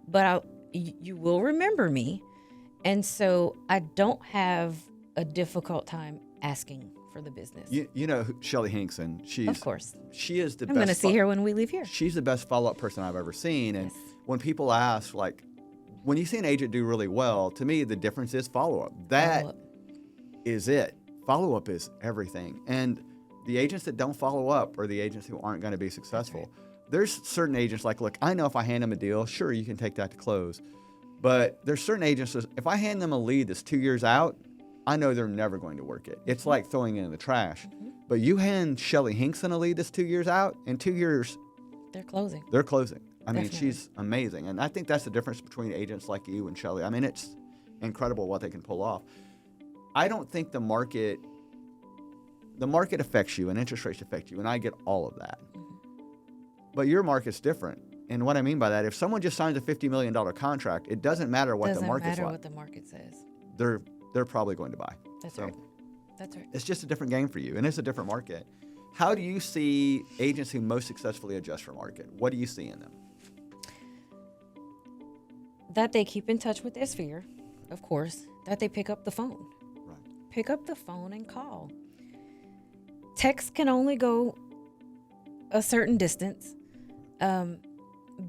B: but you will remember me." And so I don't have a difficult time asking for the business.
A: You know Shelly Hinkson.
B: Of course.
A: She is the
B: I'm
A: best.
B: going to see her when we leave here.
A: She's the best follow-up person I've ever seen. And
B: Yes.
A: when people ask, like, when you see an agent do really well, to me, the difference is follow-up. That
B: Follow-up.
A: is it. Follow-up is everything. And the agents that don't follow up are the agents who aren't going to be successful.
B: right.
A: There's certain agents like, look, I know if I hand them a deal, sure, you can take that to close. But there's certain agents, if I hand them a lead that's 2 years out, I know they're never going to work it. It's like throwing it in the trash. But you hand Shelly Hinkson a lead that's 2 years out, in 2 years,
B: They're closing.
A: they're closing. I mean,
B: Definitely.
A: she's amazing. And I think that's the difference between agents like you and Shelly. I mean, it's incredible what they can pull off. I don't think the market affects you and interest rates affect you, and I get all of that. But your market's different. And what I mean by that, if someone just signs a $50 million contract, it doesn't matter what
B: Doesn't
A: the market's
B: matter
A: like.
B: what the market says.
A: They're probably going to buy.
B: That's
A: So
B: right. That's right.
A: it's just a different game for you, and it's a different market. How do you see agents who most successfully adjust for market? What do you see in them?
B: That they keep in touch with their sphere, of course. That they pick up the phone.
A: Right.
B: Pick up the phone and call. Text can only go a certain distance.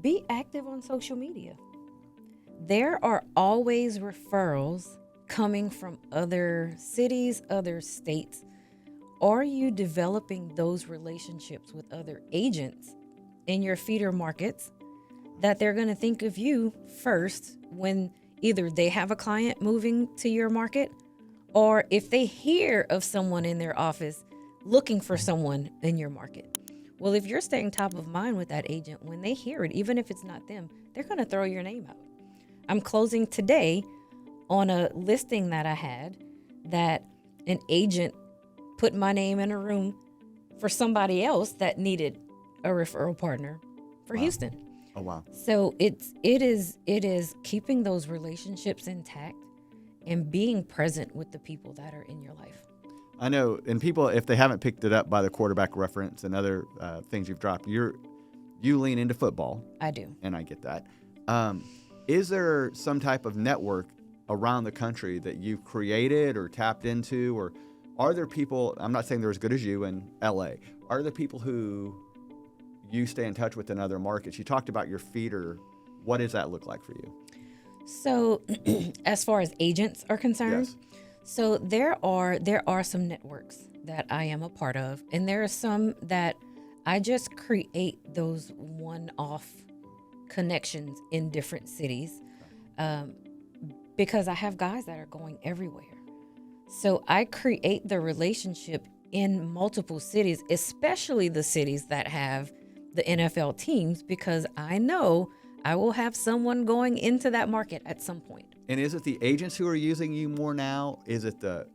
B: Be active on social media. There are always referrals coming from other cities, other states. Are you developing those relationships with other agents in your feeder markets that they're going to think of you first when either they have a client moving to your market, or if they hear of someone in their office looking for someone in your market? Well, if you're staying top of mind with that agent, when they hear it, even if it's not them, they're going to throw your name out. I'm closing today on a listing that I had that an agent put my name in a room for somebody else that needed a referral partner for Houston.
A: Oh, wow.
B: So it is keeping those relationships intact and being present with the people that are in your life.
A: I know, and people, if they haven't picked it up by the quarterback reference and other things you've dropped, you lean into football.
B: I do.
A: And I get that. Is there some type of network around the country that you've created or tapped into, or are there people, I'm not saying they're as good as you in LA, are there people who you stay in touch with in other markets? You talked about your feeder. What does that look like for you?
B: So as far as agents are concerned,
A: Yes.
B: so there are some networks that I am a part of, and there are some that I just create those one-off connections in different cities, because I have guys that are going everywhere. So I create the relationship in multiple cities, especially the cities that have the NFL teams, because I know I will have someone going into that market at some point.
A: And is it the agents who are using you more now? Is it the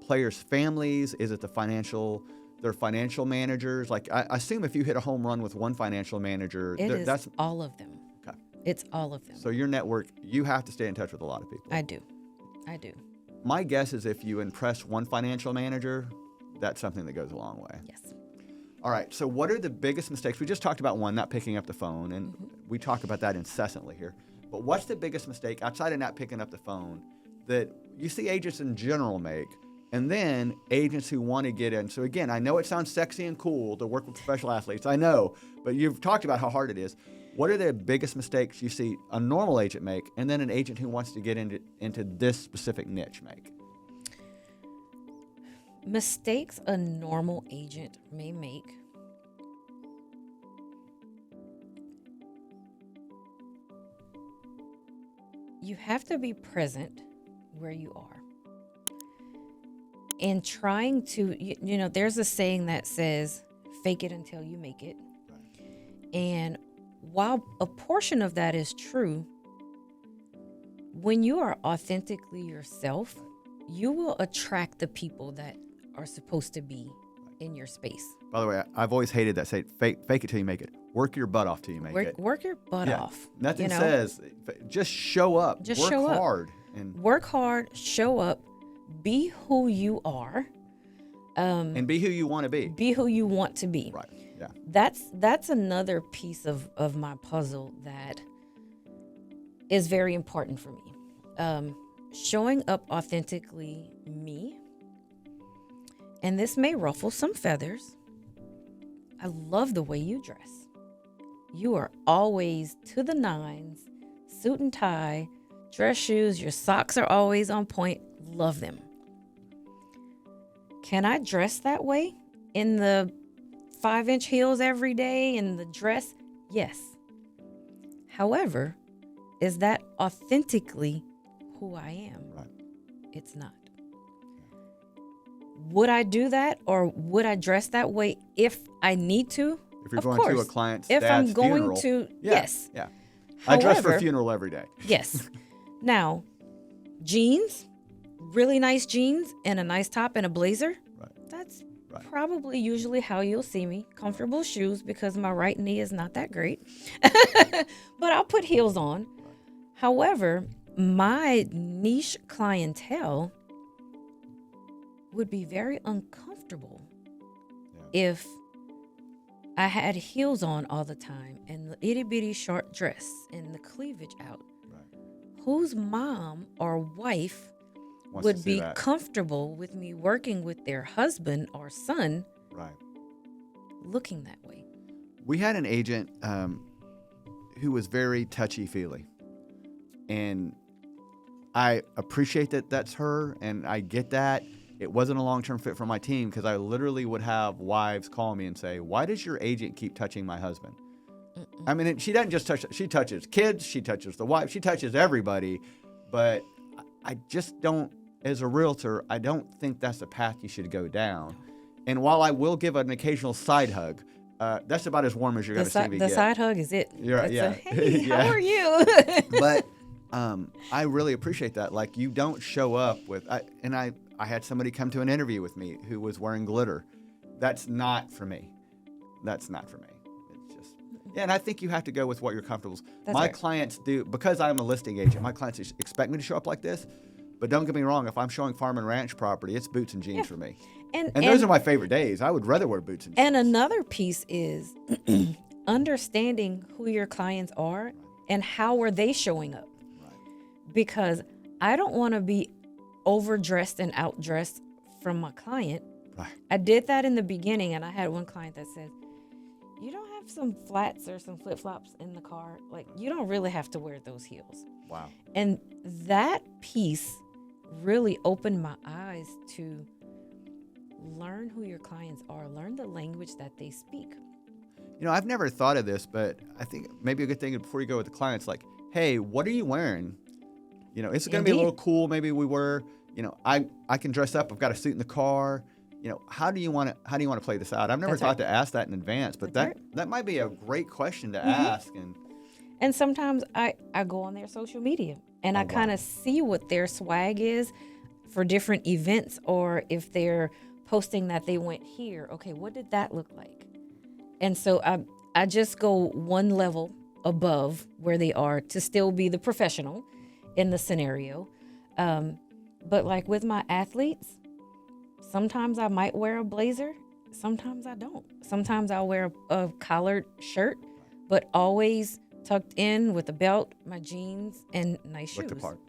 A: players' families? Is it their financial managers? Like, I assume if you hit a home run with one financial manager,
B: That's all of them.
A: Okay.
B: It's all of them.
A: So your network, you have to stay in touch with a lot of people.
B: I do.
A: My guess is if you impress one financial manager, that's something that goes a long way.
B: Yes.
A: All right. So what are the biggest mistakes? We just talked about one, not picking up the phone, and we talk about that incessantly here. But what's the biggest mistake outside of not picking up the phone that you see agents in general make, and then agents who want to get in? So again, I know it sounds sexy and cool to work with professional athletes. I know, but you've talked about how hard it is. What are the biggest mistakes you see a normal agent make, and then an agent who wants to get into this specific niche make?
B: Mistakes a normal agent may make. You have to be present where you are. And trying to, there's a saying that says, fake it until you make it. And while a portion of that is true, when you are authentically yourself, you will attract the people that are supposed to be in your space.
A: By the way, I've always hated that saying, fake it till you make it. Work your butt off till you make it.
B: Work your butt off.
A: Nothing says, just show up.
B: Just
A: work
B: show up.
A: hard. And
B: work hard, show up, be who you are.
A: And be who you want to be.
B: Be who you want to be.
A: Right, yeah.
B: That's another piece of my puzzle that is very important for me. Showing up authentically me. And this may ruffle some feathers. I love the way you dress. You are always to the nines, suit and tie, dress shoes. Your socks are always on point. Love them. Can I dress that way in the 5-inch heels every day and the dress? Yes. However, is that authentically who I am?
A: Right.
B: It's not. Would I do that, or would I dress that way if I need to?
A: If you're
B: of
A: going
B: course.
A: to a client's
B: if
A: dad's
B: I'm going
A: funeral,
B: to, yes.
A: Yeah. I dress for a
B: However,
A: funeral every day.
B: Yes. Now, jeans, really nice jeans, and a nice top and a blazer.
A: Right.
B: That's
A: Right.
B: probably usually how you'll see me. Comfortable shoes, because my right knee is not that great. But I'll put heels on.
A: Right.
B: However, my niche clientele would be very uncomfortable if I had heels on all the time and the itty bitty short dress and the cleavage out.
A: Right.
B: Whose mom or wife
A: Wants
B: would
A: to see
B: be
A: that.
B: comfortable with me working with their husband or son
A: Right.
B: looking that way?
A: We had an agent who was very touchy-feely. And I appreciate that that's her, and I get that. It wasn't a long-term fit for my team, because I literally would have wives call me and say, why does your agent keep touching my husband? I mean, she doesn't just touch, she touches kids, she touches the wife, she touches everybody. But I just don't, as a realtor, I don't think that's the path you should go down. And while I will give an occasional side hug, that's about as warm as you're going to see me
B: The
A: get.
B: side hug is it.
A: Yeah,
B: It's
A: yeah.
B: a, hey,
A: Yeah.
B: how are you?
A: But I really appreciate that. Like, you don't show up with, I had somebody come to an interview with me who was wearing glitter. That's not for me. That's not for me. It's just, yeah, and I think you have to go with what you're comfortable with.
B: That's
A: My
B: right.
A: clients do, because I'm a listing agent, my clients expect me to show up like this. But don't get me wrong, if I'm showing farm and ranch property, it's boots and jeans for me.
B: And
A: those are my favorite days. I would rather wear boots and jeans.
B: And another piece is understanding who your clients are and how are they showing up.
A: Right.
B: Because I don't want to be overdressed and outdressed from my client.
A: Right.
B: I did that in the beginning, and I had one client that said, you don't have some flats or some flip-flops in the car? Like, you don't really have to wear those heels.
A: Wow.
B: And that piece really opened my eyes to learn who your clients are, learn the language that they speak.
A: You know, I've never thought of this, but I think maybe a good thing before you go with the clients, like, hey, what are you wearing? You know, it's going to be a
B: Indeed.
A: little cool. Maybe we wear, you know, I can dress up. I've got a suit in the car. You know, how do you want to play this out? I've never
B: That's
A: thought
B: right.
A: to ask that in advance, but
B: That's
A: that might be a great question to ask.
B: And sometimes I go on their social media and I
A: wow.
B: kind of see what their swag is for different events, or if they're posting that they went here. Okay, what did that look like? And so I just go one level above where they are to still be the professional in the scenario. But like with my athletes, sometimes I might wear a blazer. Sometimes I don't. Sometimes I'll wear a collared shirt, but always tucked in with a belt, my jeans, and nice shoes.
A: Look the part.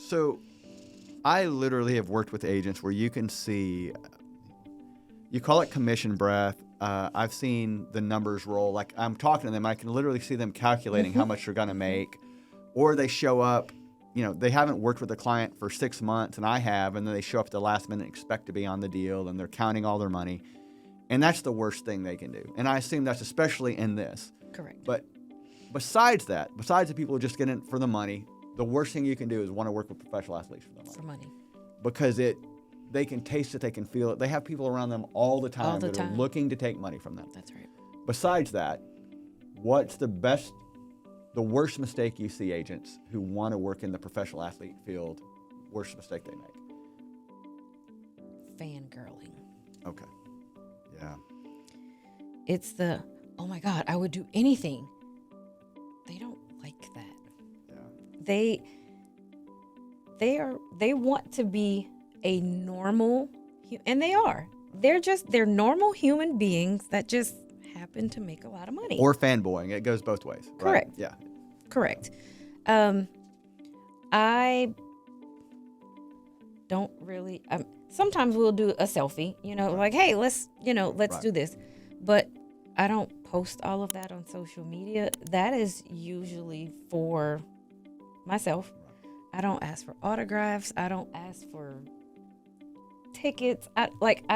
A: So I literally have worked with agents where you can see, you call it commission breath. I've seen the numbers roll. Like, I'm talking to them, I can literally see them calculating how much they're going to make. Or they show up, you know, they haven't worked with a client for 6 months, and I have, and then they show up at the last minute and expect to be on the deal, and they're counting all their money. And that's the worst thing they can do. And I assume that's especially in this.
B: Correct.
A: But besides that, besides the people who just get in for the money, the worst thing you can do is want to work with professional athletes for the money.
B: For money.
A: Because they can taste it, they can feel it. They have people around them all the time
B: All the
A: that are
B: time.
A: looking to take money from them.
B: That's right.
A: Besides that, what's the worst mistake you see agents who want to work in the professional athlete field, worst mistake they make?
B: Fangirling.
A: Okay. Yeah.
B: It's the, oh my God, I would do anything. They don't like that.
A: Yeah.
B: They want to be a normal, and they are. They're normal human beings that just happen to make a lot of money.
A: Or fanboying. It goes both ways. Right?
B: Correct.
A: Yeah.
B: Correct. I don't really. Sometimes we'll do a selfie, like, hey, let's
A: Right.
B: do this. But I don't post all of that on social media. That is usually for myself. I don't ask for autographs. I don't ask for tickets. I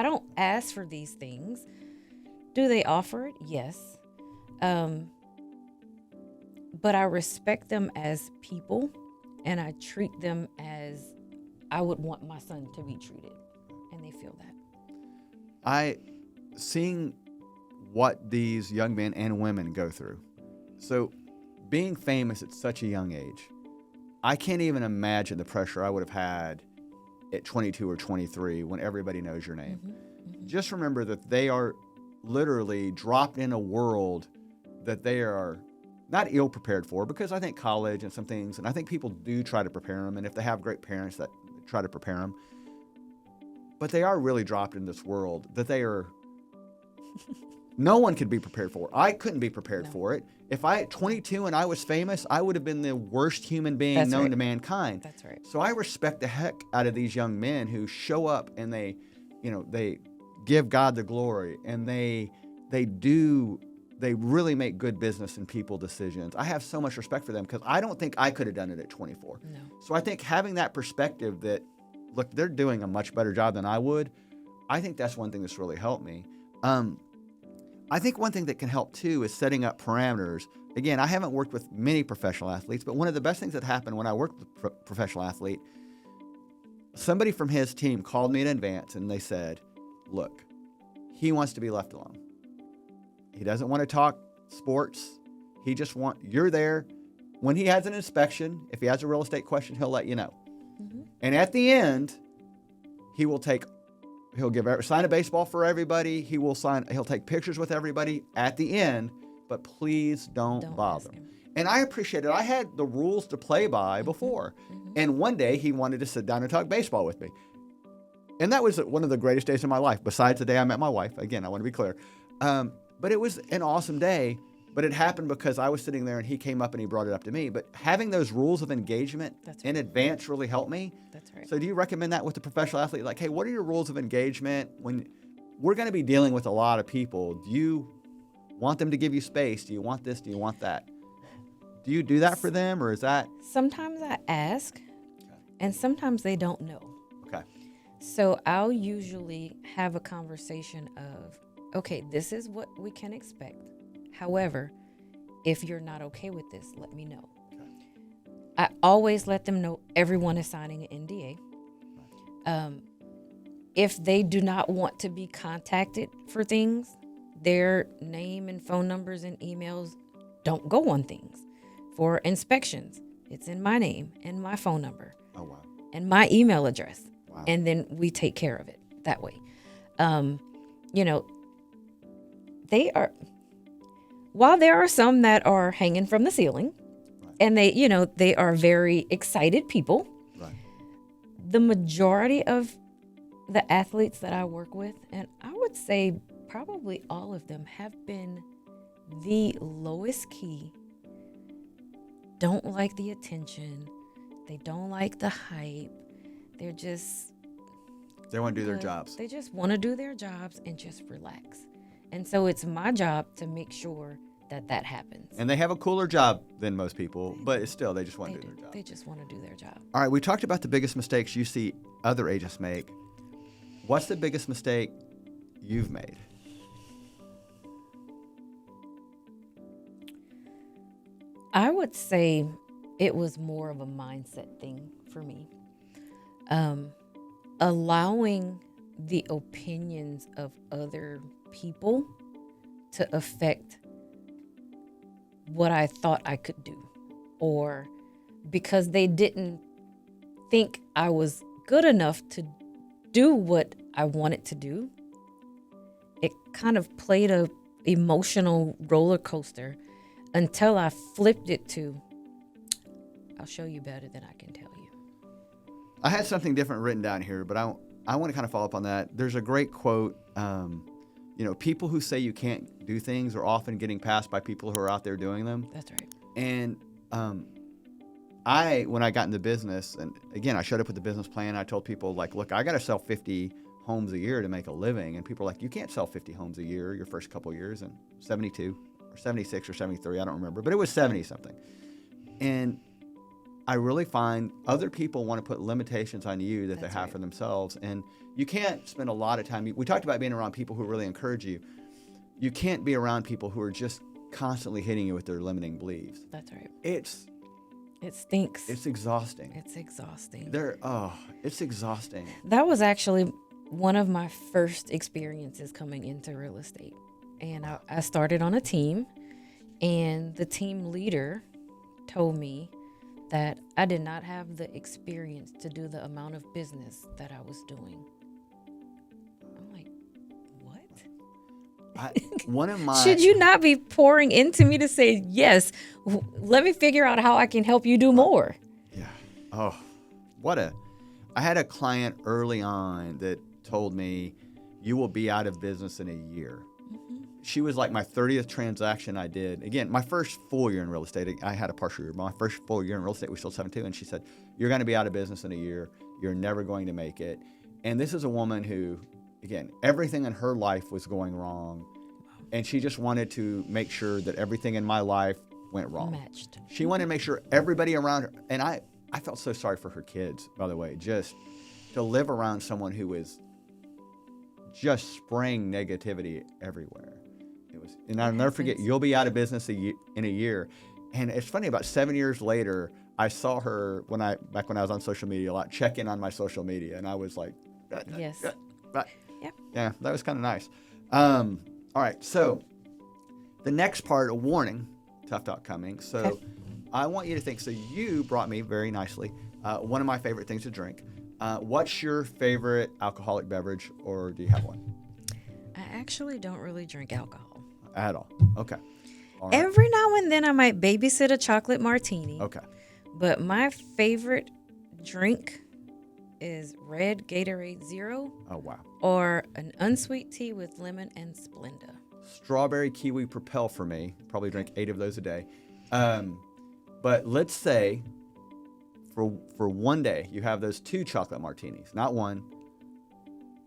B: don't ask for these things. Do they offer it? Yes. But I respect them as people, and I treat them as I would want my son to be treated, and they feel that.
A: Seeing what these young men and women go through. So being famous at such a young age, I can't even imagine the pressure I would have had at 22 or 23 when everybody knows your name.
B: Mm-hmm.
A: Just remember that they are literally dropped in a world that they are not ill prepared for, because I think college and some things, and I think people do try to prepare them, and if they have great parents that try to prepare them, but they are really dropped in this world that they are no one could be prepared for. I couldn't be prepared for it. If I at 22 and I was famous, I would have been the worst human being known to mankind.
B: That's right.
A: So I respect the heck out of these young men who show up and they give God the glory, and they really make good business and people decisions. I have so much respect for them because I don't think I could have done it at 24.
B: No.
A: So I think having that perspective that, look, they're doing a much better job than I would, I think that's one thing that's really helped me. I think one thing that can help too is setting up parameters. Again, I haven't worked with many professional athletes, but one of the best things that happened when I worked with a professional athlete, somebody from his team called me in advance and they said, look, he wants to be left alone. He doesn't want to talk sports. You're there. When he has an inspection, if he has a real estate question, he'll let you know.
B: Mm-hmm.
A: And at the end, he'll sign a baseball for everybody. He'll take pictures with everybody at the end, but please don't bother him. And I appreciate it. I had the rules to play by before. Mm-hmm. And one day he wanted to sit down and talk baseball with me. And that was one of the greatest days of my life, besides the day I met my wife. Again, I want to be clear. But it was an awesome day. But it happened because I was sitting there and he came up and he brought it up to me. But having those rules of engagement in advance really helped me.
B: That's right.
A: So do you recommend that with the professional athlete? Like, hey, what are your rules of engagement? When we're going to be dealing with a lot of people, do you want them to give you space? Do you want this? Do you want that? Do you do that for them, or is that?
B: Sometimes I ask, and sometimes they don't know.
A: Okay.
B: So I'll usually have a conversation of, okay, this is what we can expect. However, if you're not okay with this, let me know. Okay. I always let them know everyone is signing an NDA. If they do not want to be contacted for things, their name and phone numbers and emails don't go on things. For inspections, it's in my name and my phone number.
A: Oh, wow.
B: And my email address.
A: Wow.
B: And then we take care of it that way. While there are some that are hanging from the ceiling, right, and they are very excited people,
A: right,
B: the majority of the athletes that I work with, and I would say probably all of them, have been the lowest key, don't like the attention, they don't like the hype, they
A: want to do their jobs.
B: They just want to do their jobs and just relax. And so it's my job to make sure that happens.
A: And they have a cooler job than most people, but it's still, they just want to do their job.
B: They just want to do their job.
A: All right, we talked about the biggest mistakes you see other agents make. What's the biggest mistake you've made?
B: I would say it was more of a mindset thing for me. Allowing the opinions of other people to affect what I thought I could do, or because they didn't think I was good enough to do what I wanted to do. It kind of played a emotional roller coaster until I flipped it to, I'll show you better than I can tell you.
A: I had something different written down here, but I want to kind of follow up on that. There's a great quote, people who say you can't do things are often getting passed by people who are out there doing them.
B: That's right.
A: And when I got into business, and again, I showed up with the business plan, I told people, like, look, I got to sell 50 homes a year to make a living. And people are like, you can't sell 50 homes a year your first couple of years. And 72 or 76 or 73, I don't remember, but it was 70 something. And I really find other people want to put limitations on you that they have for themselves. And you can't spend a lot of time. We talked about being around people who really encourage you. You can't be around people who are just constantly hitting you with their limiting beliefs.
B: That's right.
A: It
B: stinks.
A: It's exhausting.
B: It's exhausting.
A: It's exhausting.
B: That was actually one of my first experiences coming into real estate. And I started on a team, and the team leader told me that I did not have the experience to do the amount of business that I was doing. I'm like, what? Should you not be pouring into me to say, yes, let me figure out how I can help you do more?
A: Yeah. Oh, I had a client early on that told me, you will be out of business in a year. Mm-hmm. She was like my 30th transaction I did. Again, my first full year in real estate, I had a partial year, but my first full year in real estate, we sold 72. And she said, you're going to be out of business in a year. You're never going to make it. And this is a woman who, again, everything in her life was going wrong. And she just wanted to make sure that everything in my life went wrong.
B: Matched.
A: She wanted to make sure everybody around her, and I felt so sorry for her kids, by the way, just to live around someone who is just spraying negativity everywhere. And I'll never forget, you'll be out of business in a year. And it's funny, about 7 years later, I saw her back when I was on social media a lot, check in on my social media. And I was like,
B: yes.
A: Yeah, that was kind of nice. All right. So the next part, a warning, Tough Talk coming. So okay. I want you to think, so you brought me very nicely one of my favorite things to drink. What's your favorite alcoholic beverage, or do you have one?
B: I actually don't really drink alcohol.
A: At all. Okay. All right.
B: Every now and then I might babysit a chocolate martini.
A: Okay.
B: But my favorite drink is red Gatorade Zero.
A: Oh, wow.
B: Or an unsweet tea with lemon and Splenda.
A: Strawberry kiwi Propel for me. Probably drink 8 of those a day. But let's say for one day you have those 2 chocolate martinis. Not 1,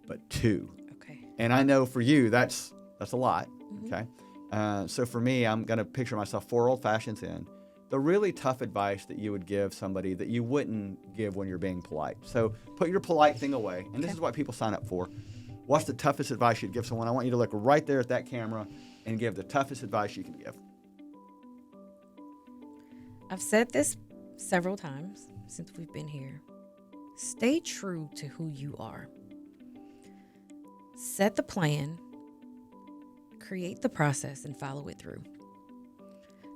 A: but 2.
B: Okay.
A: And I know for you that's a lot.
B: Mm-hmm.
A: Okay. So for me, I'm going to picture myself 4 old fashions in. The really tough advice that you would give somebody that you wouldn't give when you're being polite. So put your polite thing away. And this is what people sign up for. What's the toughest advice you'd give someone? I want you to look right there at that camera and give the toughest advice you can give.
B: I've said this several times since we've been here. Stay true to who you are. Set the plan, create the process, and follow it through.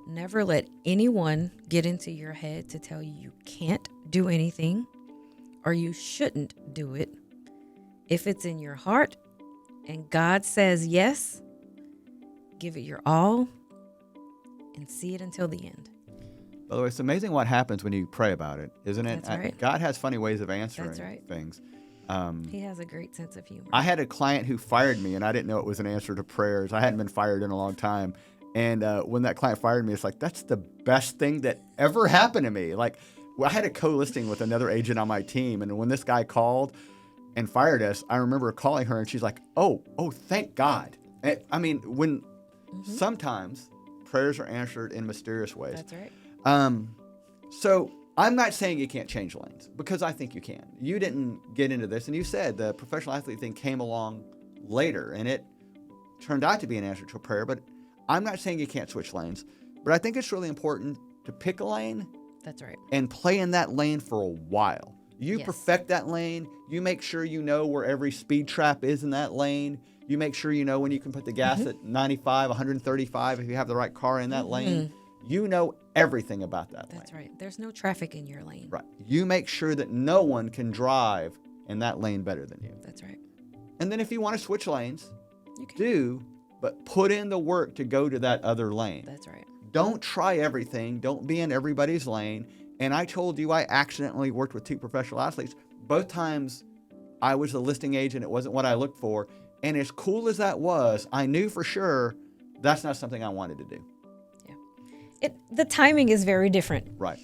B: Never let anyone get into your head to tell you you can't do anything or you shouldn't do it. If it's in your heart and God says yes, give it your all and see it until the end.
A: By the way, it's amazing what happens when you pray about it, isn't it?
B: That's right.
A: God has funny ways of answering
B: That's right.
A: things.
B: He has a great sense of humor.
A: I had a client who fired me, and I didn't know it was an answer to prayers. I hadn't been fired in a long time. And when that client fired me, it's like, that's the best thing that ever happened to me. Like, I had a co-listing with another agent on my team, and when this guy called and fired us, I remember calling her, and she's like, oh, thank God. And, I mean, when sometimes prayers are answered in mysterious ways.
B: That's right.
A: So I'm not saying you can't change lanes, because I think you can. You didn't get into this, and you said the professional athlete thing came along later, and it turned out to be an answer to a prayer, but I'm not saying you can't switch lanes, but I think it's really important to pick a lane.
B: That's right.
A: And play in that lane for a while. You
B: Yes.
A: perfect that lane. You make sure you know where every speed trap is in that lane. You make sure you know when you can put the gas at 95, 135 if you have the right car in that lane. You know everything about that lane.
B: That's right. There's no traffic in your lane.
A: Right. You make sure that no one can drive in that lane better than you.
B: That's right.
A: And then if you want to switch lanes,
B: You can.
A: do, but put in the work to go to that other lane.
B: That's right.
A: Don't try everything. Don't be in everybody's lane. And I told you I accidentally worked with 2 professional athletes. Both times I was a listing agent. It wasn't what I looked for. And as cool as that was, I knew for sure that's not something I wanted to do.
B: Yeah. The timing is very different.
A: Right.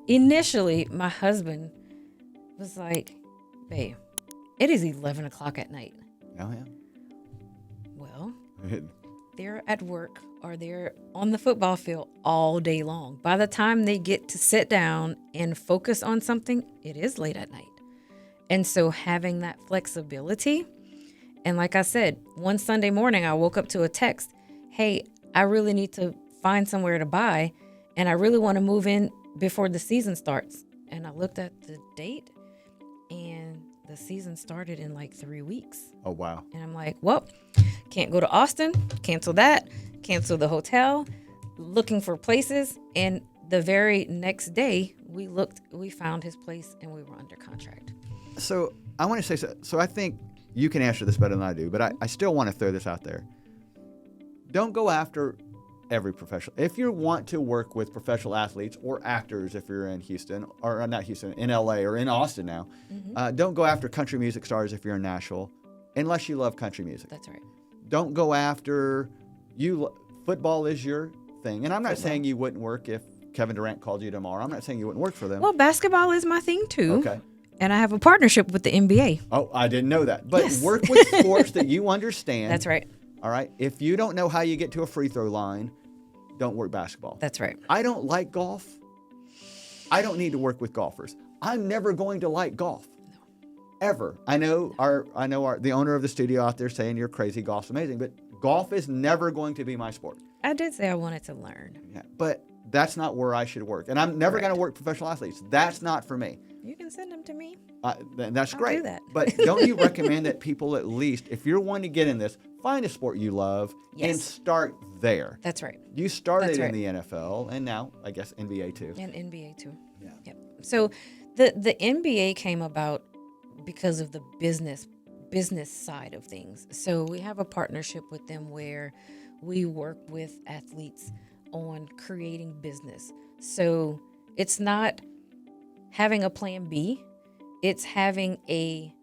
B: Initially, my husband was like, babe, it is 11 o'clock at night.
A: Oh,
B: Well,
A: yeah.
B: they're at work or they're on the football field all day long. By the time they get to sit down and focus on something, it is late at night. And so having that flexibility, and like I said, one Sunday morning, I woke up to a text, hey, I really need to find somewhere to buy, and I really want to move in before the season starts. And I looked at the date, and the season started in like 3 weeks.
A: Oh, wow.
B: And I'm like, well, can't go to Austin, cancel that, cancel the hotel, looking for places. And the very next day, we found his place, and we were under contract.
A: So I want to say, so I think you can answer this better than I do, but I still want to throw this out there. Don't go after every professional. If you want to work with professional athletes or actors, if you're in Houston, or not Houston, in LA or in Austin now, don't go after country music stars if you're in Nashville, unless you love country music.
B: That's right.
A: Don't go after football is your thing. And I'm not saying you wouldn't work if Kevin Durant called you tomorrow. I'm not saying you wouldn't work for them.
B: Well, basketball is my thing too.
A: Okay.
B: And I have a partnership with the NBA.
A: Oh, I didn't know that. But
B: Yes.
A: work with sports that you understand.
B: That's right.
A: All right. If you don't know how you get to a free throw line, don't work basketball.
B: That's right.
A: I don't like golf. I don't need to work with golfers. I'm never going to like golf.
B: No.
A: Ever. I know the owner of the studio out there saying you're crazy, golf's amazing, but golf is never going to be my sport.
B: I did say I wanted to learn.
A: Yeah, but that's not where I should work. And I'm never going to work professional athletes. That's not for me.
B: You can send them to me.
A: That's
B: I'll
A: great.
B: do that.
A: But don't you recommend that people at least, if you're wanting to get in this, find a sport you love and
B: Yes.
A: start there.
B: That's right.
A: You started
B: That's right.
A: in the NFL and now, I guess, NBA too.
B: And NBA too.
A: Yeah.
B: Yep. So the NBA came about because of the business side of things. So we have a partnership with them where we work with athletes on creating business. So it's not having a plan B, it's having a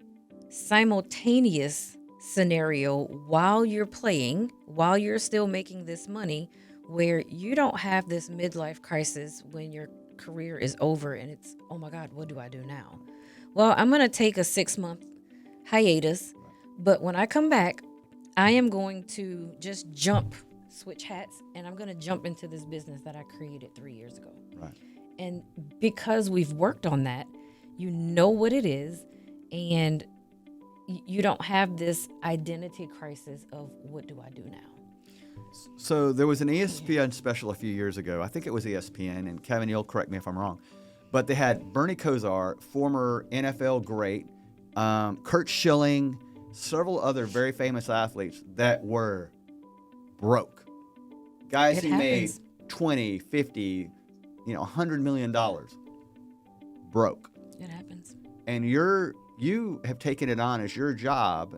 B: simultaneous scenario while you're playing, while you're still making this money, where you don't have this midlife crisis when your career is over and it's, oh my God, what do I do now? Well, I'm going to take a 6-month hiatus, but when I come back, I am going to just switch hats, and I'm going to jump into this business that I created 3 years ago.
A: Right.
B: And because we've worked on that, you know what it is, and you don't have this identity crisis of what do I do now?
A: So there was an ESPN special a few years ago. I think it was ESPN, and Kevin, you'll correct me if I'm wrong. But they had Bernie Kosar, former NFL great, Kurt Schilling, several other very famous athletes that were broke. Guys who made 20, 50, $100 million. Broke.
B: It happens.
A: And you have taken it on as your job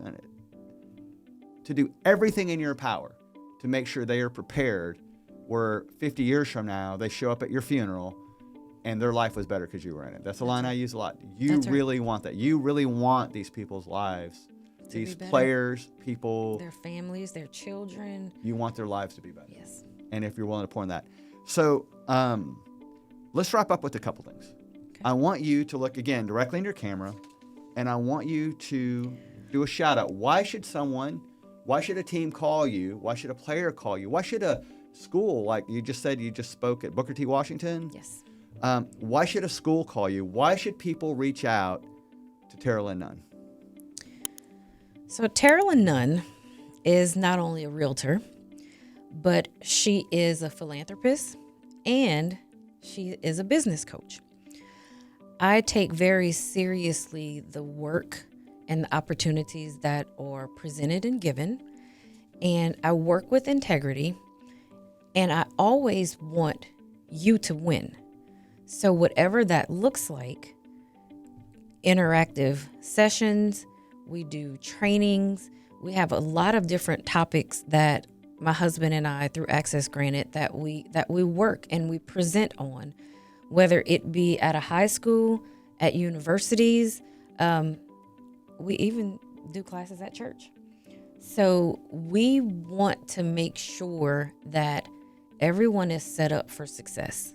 A: to do everything in your power to make sure they are prepared where 50 years from now they show up at your funeral and their life was better because you were in it. That's a line I use a lot. You really want that. You really want these people's lives, these players, people,
B: their families, their children.
A: You want their lives to be better.
B: Yes.
A: And if you're willing to pour in that. So let's wrap up with a couple things. Okay. I want you to look again directly in your camera, and I want you to do a shout out. Why should a team call you? Why should a player call you? Why should a school, like you just said, you just spoke at Booker T. Washington?
B: Yes.
A: Why should a school call you? Why should people reach out to Terrolyn Nunn?
B: So Terrolyn Nunn is not only a realtor, but she is a philanthropist and she is a business coach. I take very seriously the work and the opportunities that are presented and given, and I work with integrity, And I always want you to win. So whatever that looks like, interactive sessions, we do trainings, we have a lot of different topics that my husband and I, through Access Granted, that we work and we present on, whether it be at a high school, at universities, we even do classes at church. So we want to make sure that everyone is set up for success.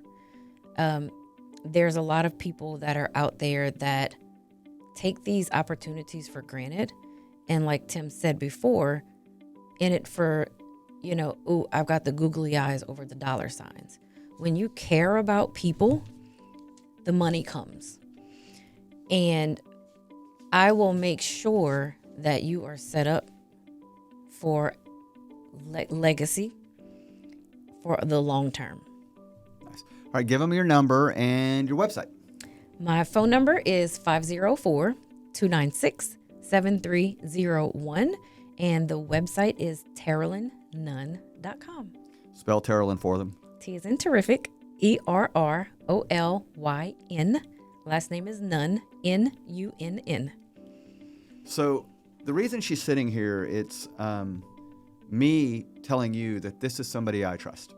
B: There's a lot of people that are out there that take these opportunities for granted. And like Tim said before, in it for, ooh, I've got the googly eyes over the dollar signs. When you care about people, the money comes. And I will make sure that you are set up for legacy for the long term.
A: Nice. All right, give them your number and your website.
B: My phone number is 504-296-7301, and the website is terrolynnunn.com.
A: Spell Terrolyn for them.
B: T is in terrific, ERROLYN. Last name is Nunn, Nunn.
A: So the reason she's sitting here, it's me telling you that this is somebody I trust.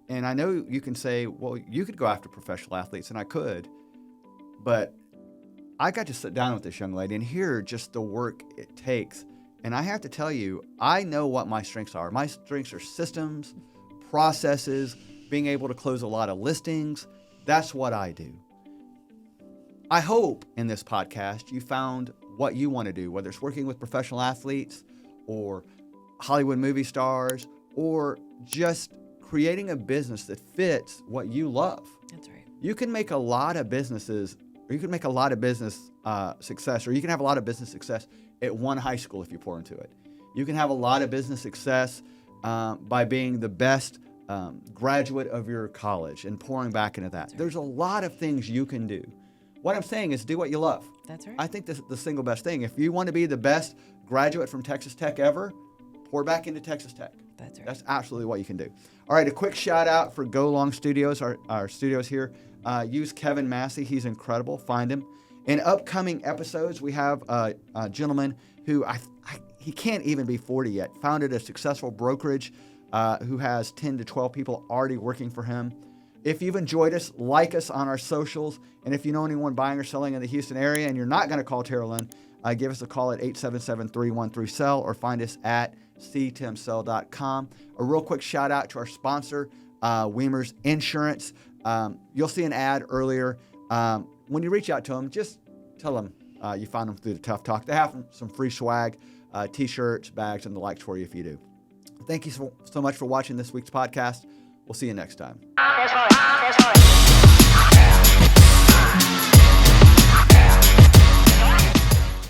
A: And I know you can say, well, you could go after professional athletes, and I could, but I got to sit down with this young lady and hear just the work it takes. And I have to tell you, I know what my strengths are. My strengths are systems, processes, being able to close a lot of listings. That's what I do. I hope in this podcast you found what you want to do, whether it's working with professional athletes or Hollywood movie stars or just creating a business that fits what you love.
B: That's right.
A: You can make a lot of businesses, or you can make a lot of business success, or you can have a lot of business success at one high school if you pour into it. You can have a lot of business success by being the best graduate of your college and pouring back into that. Right. There's a lot of things you can do. What I'm saying is do what you love.
B: That's right.
A: I think this is the single best thing. If you want to be the best graduate from Texas Tech ever, pour back into Texas Tech.
B: That's right.
A: That's absolutely what you can do. All right, a quick shout out for Go Long Studios, our studios here. Use Kevin Massey. He's incredible. Find him. In upcoming episodes, we have a gentleman who he can't even be 40 yet, founded a successful brokerage who has 10 to 12 people already working for him. If you've enjoyed us, like us on our socials. And if you know anyone buying or selling in the Houston area and you're not going to call Terrolyn, give us a call at 877-313-SELL or find us at ctimsell.com. A real quick shout out to our sponsor, Wemer's Insurance. You'll see an ad earlier. When you reach out to them, just tell them you found them through the Tough Talk. They have some free swag, t-shirts, bags, and the likes for you if you do. Thank you so much for watching this week's podcast. We'll see you next time.